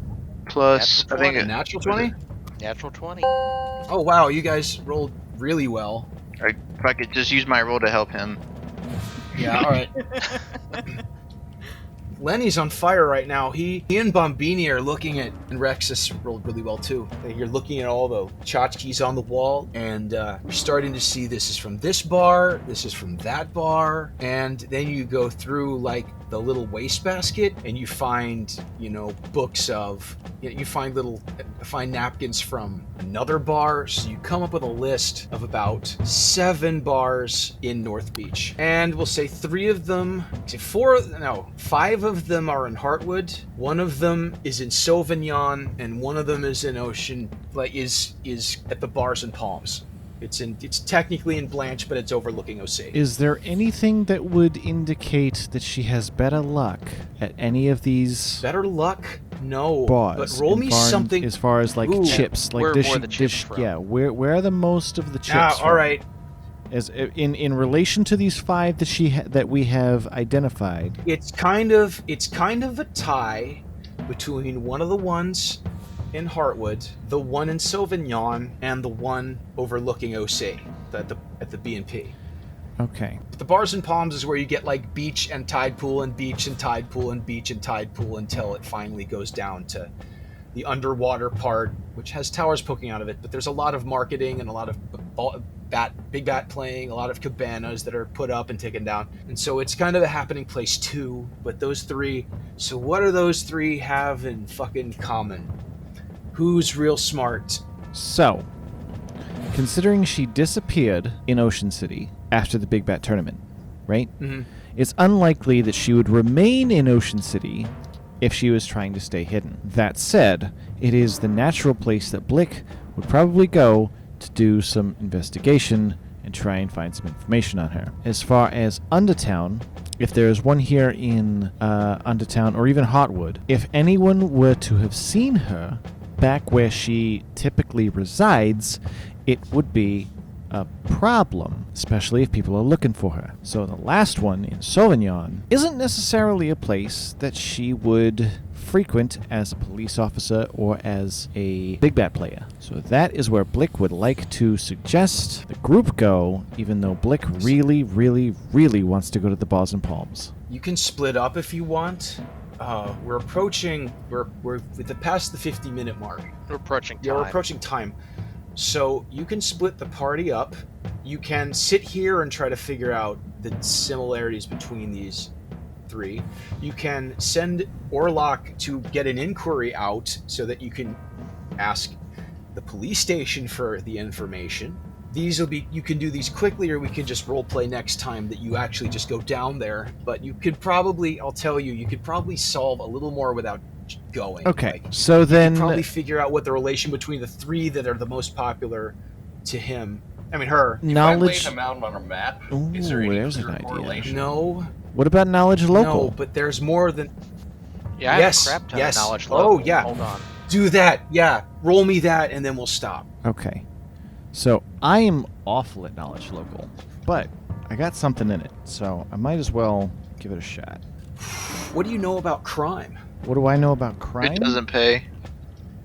Speaker 8: plus,
Speaker 4: Natural
Speaker 8: I think
Speaker 4: 20.
Speaker 2: Natural 20?
Speaker 4: Natural 20.
Speaker 2: Oh, wow. You guys rolled really well.
Speaker 8: if I could just use my roll to help him.
Speaker 2: Yeah, all right. Lenny's on fire right now. He and Bombini are looking at, and Rexis rolled really well too. You're looking at all the tchotchkes on the wall, and you're starting to see this is from this bar, this is from that bar, and then you go through like the little wastebasket, and you find, books of, you find napkins from another bar. So you come up with a list of about 7 bars in North Beach, and we'll say 5 of them are in Heartwood, 1 of them is in Sauvignon, and 1 of them is in Ocean, is at the bars and Palms. It's technically in Blanche, but it's overlooking OC.
Speaker 6: Is there anything that would indicate that she has better luck at any of these?
Speaker 2: Better luck? No.
Speaker 6: Bars,
Speaker 2: but roll me something
Speaker 6: as far as like chips. Like
Speaker 4: where
Speaker 6: does
Speaker 4: more
Speaker 6: she,
Speaker 4: the chips from?
Speaker 6: Yeah, where are the most of the chips?
Speaker 2: All right.
Speaker 6: As in relation to these 5 that we have identified.
Speaker 2: It's kind of a tie between one of the ones in Heartwood, the one in Sauvignon, and the one overlooking OC at the B&P.
Speaker 6: Okay.
Speaker 2: But the bars and Palms is where you get like beach and tide pool and beach and tide pool and beach and tide pool until it finally goes down to the underwater part, which has towers poking out of it. But there's a lot of marketing and a lot of big bat playing, a lot of cabanas that are put up and taken down. And so it's kind of a happening place too. But those 3, so what do those 3 have in fucking common? Who's real smart?
Speaker 6: So, considering she disappeared in Ocean City after the Big Bat tournament, right? Mm-hmm. It's unlikely that she would remain in Ocean City if she was trying to stay hidden. That said, it is the natural place that Blick would probably go to do some investigation and try and find some information on her. As far as Undertown, if there is one here in Undertown or even Heartwood, if anyone were to have seen her back where she typically resides, it would be a problem, especially if people are looking for her. So the last one in Sauvignon isn't necessarily a place that she would frequent as a police officer or as a Big Bat player. So that is where Blick would like to suggest the group go, even though Blick really, really, really wants to go to the Bars and Palms.
Speaker 2: You can split up if you want. We're past the 50-minute mark.
Speaker 4: We're approaching time.
Speaker 2: Yeah, we're approaching time. So you can split the party up. You can sit here and try to figure out the similarities between these 3. You can send Orlok to get an inquiry out so that you can ask the police station for the information. You can do these quickly, or we can just role play next time that you actually just go down there. But you could probably, I'll tell you, you could probably solve a little more without going.
Speaker 6: Okay, so then
Speaker 2: you could probably figure out what the relation between the 3 that are the most popular to him. I mean, her.
Speaker 6: Knowledge.
Speaker 5: If I laid them out on a map,
Speaker 6: Ooh,
Speaker 5: is there any
Speaker 6: there's an
Speaker 5: clear
Speaker 6: idea.
Speaker 5: correlation?
Speaker 2: No.
Speaker 6: What about knowledge local?
Speaker 2: No, but there's more than.
Speaker 4: Yeah, I have a crap ton of knowledge local.
Speaker 2: Oh, yeah.
Speaker 4: Hold on.
Speaker 2: Do that. Yeah. Roll me that, and then we'll stop.
Speaker 6: Okay. So I am awful at knowledge local, but I got something in it, so I might as well give it a shot.
Speaker 2: What do you know about crime?
Speaker 6: What do I know about crime?
Speaker 8: It doesn't pay.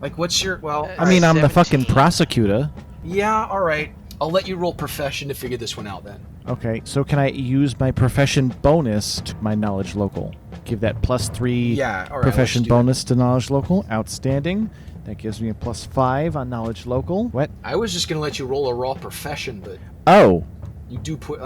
Speaker 2: Like, what's your... Well...
Speaker 6: I mean, I'm the
Speaker 4: 17.
Speaker 6: fucking prosecutor.
Speaker 2: Yeah, alright. I'll let you roll profession to figure this one out, then.
Speaker 6: Okay, so can I use my profession bonus to my knowledge local? Give that +3 profession bonus to knowledge local. Outstanding. That gives me a +5 on knowledge local. What?
Speaker 2: I was just going to let you roll a raw profession, but...
Speaker 6: Oh.
Speaker 2: You do put...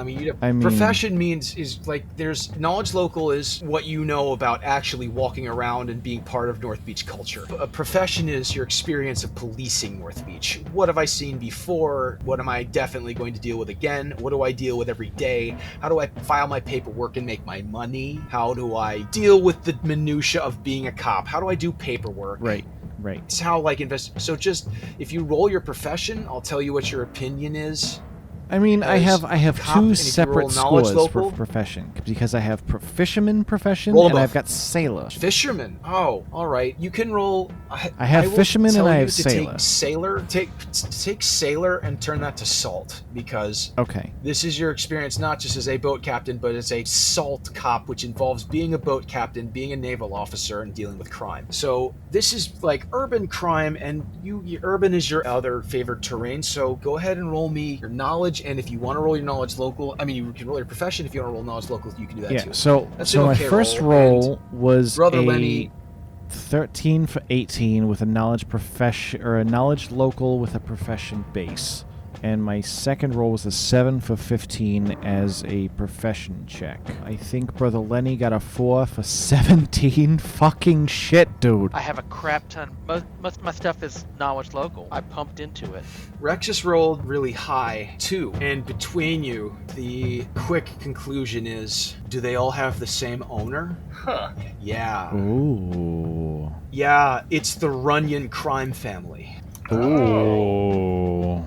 Speaker 2: profession is like, there's... Knowledge local is what you know about actually walking around and being part of North Beach culture. A profession is your experience of policing North Beach. What have I seen before? What am I definitely going to deal with again? What do I deal with every day? How do I file my paperwork and make my money? How do I deal with the minutia of being a cop? How do I do paperwork?
Speaker 6: Right.
Speaker 2: It's how, like, So just, if you roll your profession, I'll tell you what your opinion is.
Speaker 6: I mean, I have
Speaker 2: cop,
Speaker 6: 2 separate scores
Speaker 2: local,
Speaker 6: for profession, because I have fisherman profession
Speaker 2: roll
Speaker 6: and
Speaker 2: above.
Speaker 6: I've got sailor.
Speaker 2: Fisherman. Oh, all right. You can roll.
Speaker 6: I have fisherman and I have
Speaker 2: sailor. Take sailor and turn that to salt, because this is your experience not just as a boat captain, but as a salt cop, which involves being a boat captain, being a naval officer, and dealing with crime. So this is like urban crime, and urban is your other favorite terrain. So go ahead and roll me your knowledge and if you want to roll your knowledge local, I mean, you can roll your profession. If you want to roll knowledge local, you can do that too.
Speaker 6: So
Speaker 2: That's an
Speaker 6: my
Speaker 2: okay
Speaker 6: first
Speaker 2: roll,
Speaker 6: roll was
Speaker 2: Brother
Speaker 6: a
Speaker 2: Lenny.
Speaker 6: 13 for 18 with a knowledge profession or a knowledge local with a profession base. And my second roll was a 7 for 15 as a profession check. I think Brother Lenny got a 4 for 17. Fucking shit, dude.
Speaker 4: I have a crap ton. Most of my stuff is knowledge local. I pumped into it.
Speaker 2: Rexis rolled really high, too. And between you, the quick conclusion is, do they all have the same owner?
Speaker 5: Huh.
Speaker 2: Yeah.
Speaker 6: Ooh.
Speaker 2: Yeah, it's the Runyon crime family.
Speaker 6: Ooh.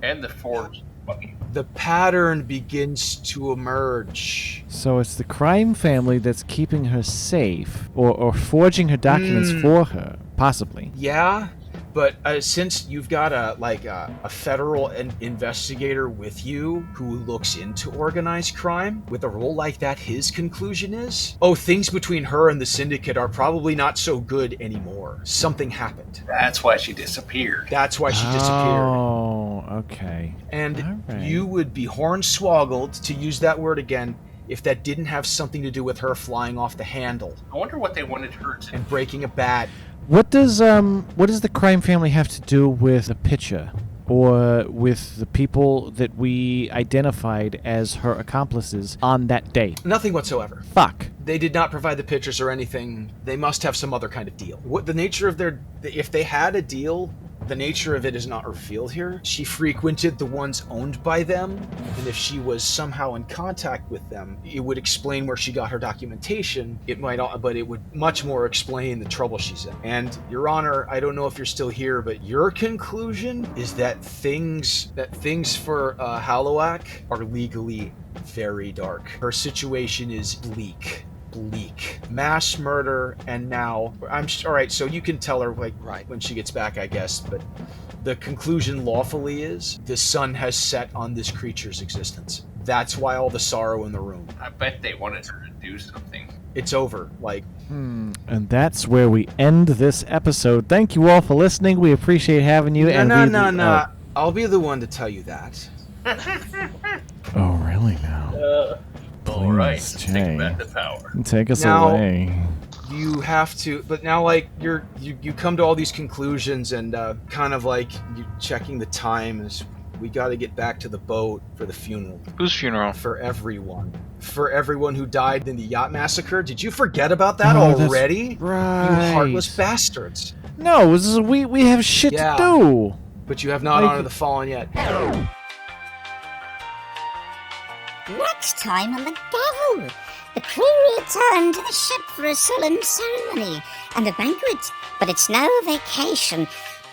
Speaker 5: And the forged money.
Speaker 2: The pattern begins to emerge.
Speaker 6: So it's the crime family that's keeping her safe, or forging her documents for her, possibly.
Speaker 2: Yeah, but since you've got a federal investigator with you who looks into organized crime, with a role like that, his conclusion is, things between her and the syndicate are probably not so good anymore. Something happened.
Speaker 5: That's why she disappeared.
Speaker 6: Oh, okay.
Speaker 2: And
Speaker 6: All right.
Speaker 2: you would be hornswoggled, to use that word again, if that didn't have something to do with her flying off the handle
Speaker 5: I wonder what they wanted her to
Speaker 2: and breaking a bat.
Speaker 6: What does the crime family have to do with the picture, or with the people that we identified as her accomplices on that day?
Speaker 2: Nothing whatsoever.
Speaker 6: Fuck.
Speaker 2: They did not provide the pictures or anything. They must have some other kind of deal. What the nature of their... If they had a deal, the nature of it is not revealed here. She frequented the ones owned by them, and if she was somehow in contact with them, it would explain where she got her documentation. It might, but it would much more explain the trouble she's in. And, Your Honor, I don't know if you're still here, but your conclusion is that things for Hallowak are legally very dark. Her situation is bleak. Mass murder, and now all right, so you can tell her when she gets back, I guess, but the conclusion lawfully is the sun has set on this creature's existence. That's why all the sorrow in the room.
Speaker 5: I bet they wanted her to do something.
Speaker 2: It's over.
Speaker 6: And that's where we end this episode. Thank you all for listening. We appreciate having you.
Speaker 2: No. I'll be the one to tell you that.
Speaker 6: Oh, really now?
Speaker 5: All right,
Speaker 6: Please,
Speaker 5: take
Speaker 6: Jay.
Speaker 5: back the power.
Speaker 6: Take us
Speaker 2: Now-
Speaker 6: away.
Speaker 2: You have to, but now you come to all these conclusions, and kind of you checking the time is, we got to get back to the boat for the funeral.
Speaker 8: Whose funeral?
Speaker 2: For everyone who died in the yacht massacre. Did you forget about that
Speaker 6: That's
Speaker 2: already?
Speaker 6: right.
Speaker 2: You heartless bastards.
Speaker 6: No, we have shit
Speaker 2: Yeah.
Speaker 6: to do.
Speaker 2: But you have not honored the fallen yet.
Speaker 1: Next time on the Gavel, the crew return to the ship for a solemn ceremony and a banquet, but it's no vacation.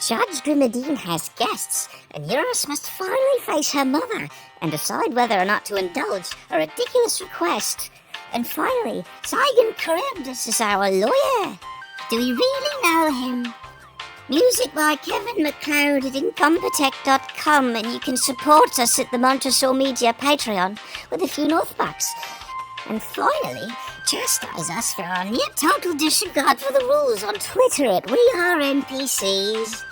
Speaker 1: Judge Grimmadine has guests, and Eurus must finally face her mother and decide whether or not to indulge a ridiculous request. And finally, Zygon Charybdis is our lawyer. Do we really know him? Music by Kevin MacLeod at Incompetech.com, and you can support us at the Montresor Media Patreon with a few Northbucks. And finally, chastise us for our near total disregard for the rules on Twitter at We Are NPCs.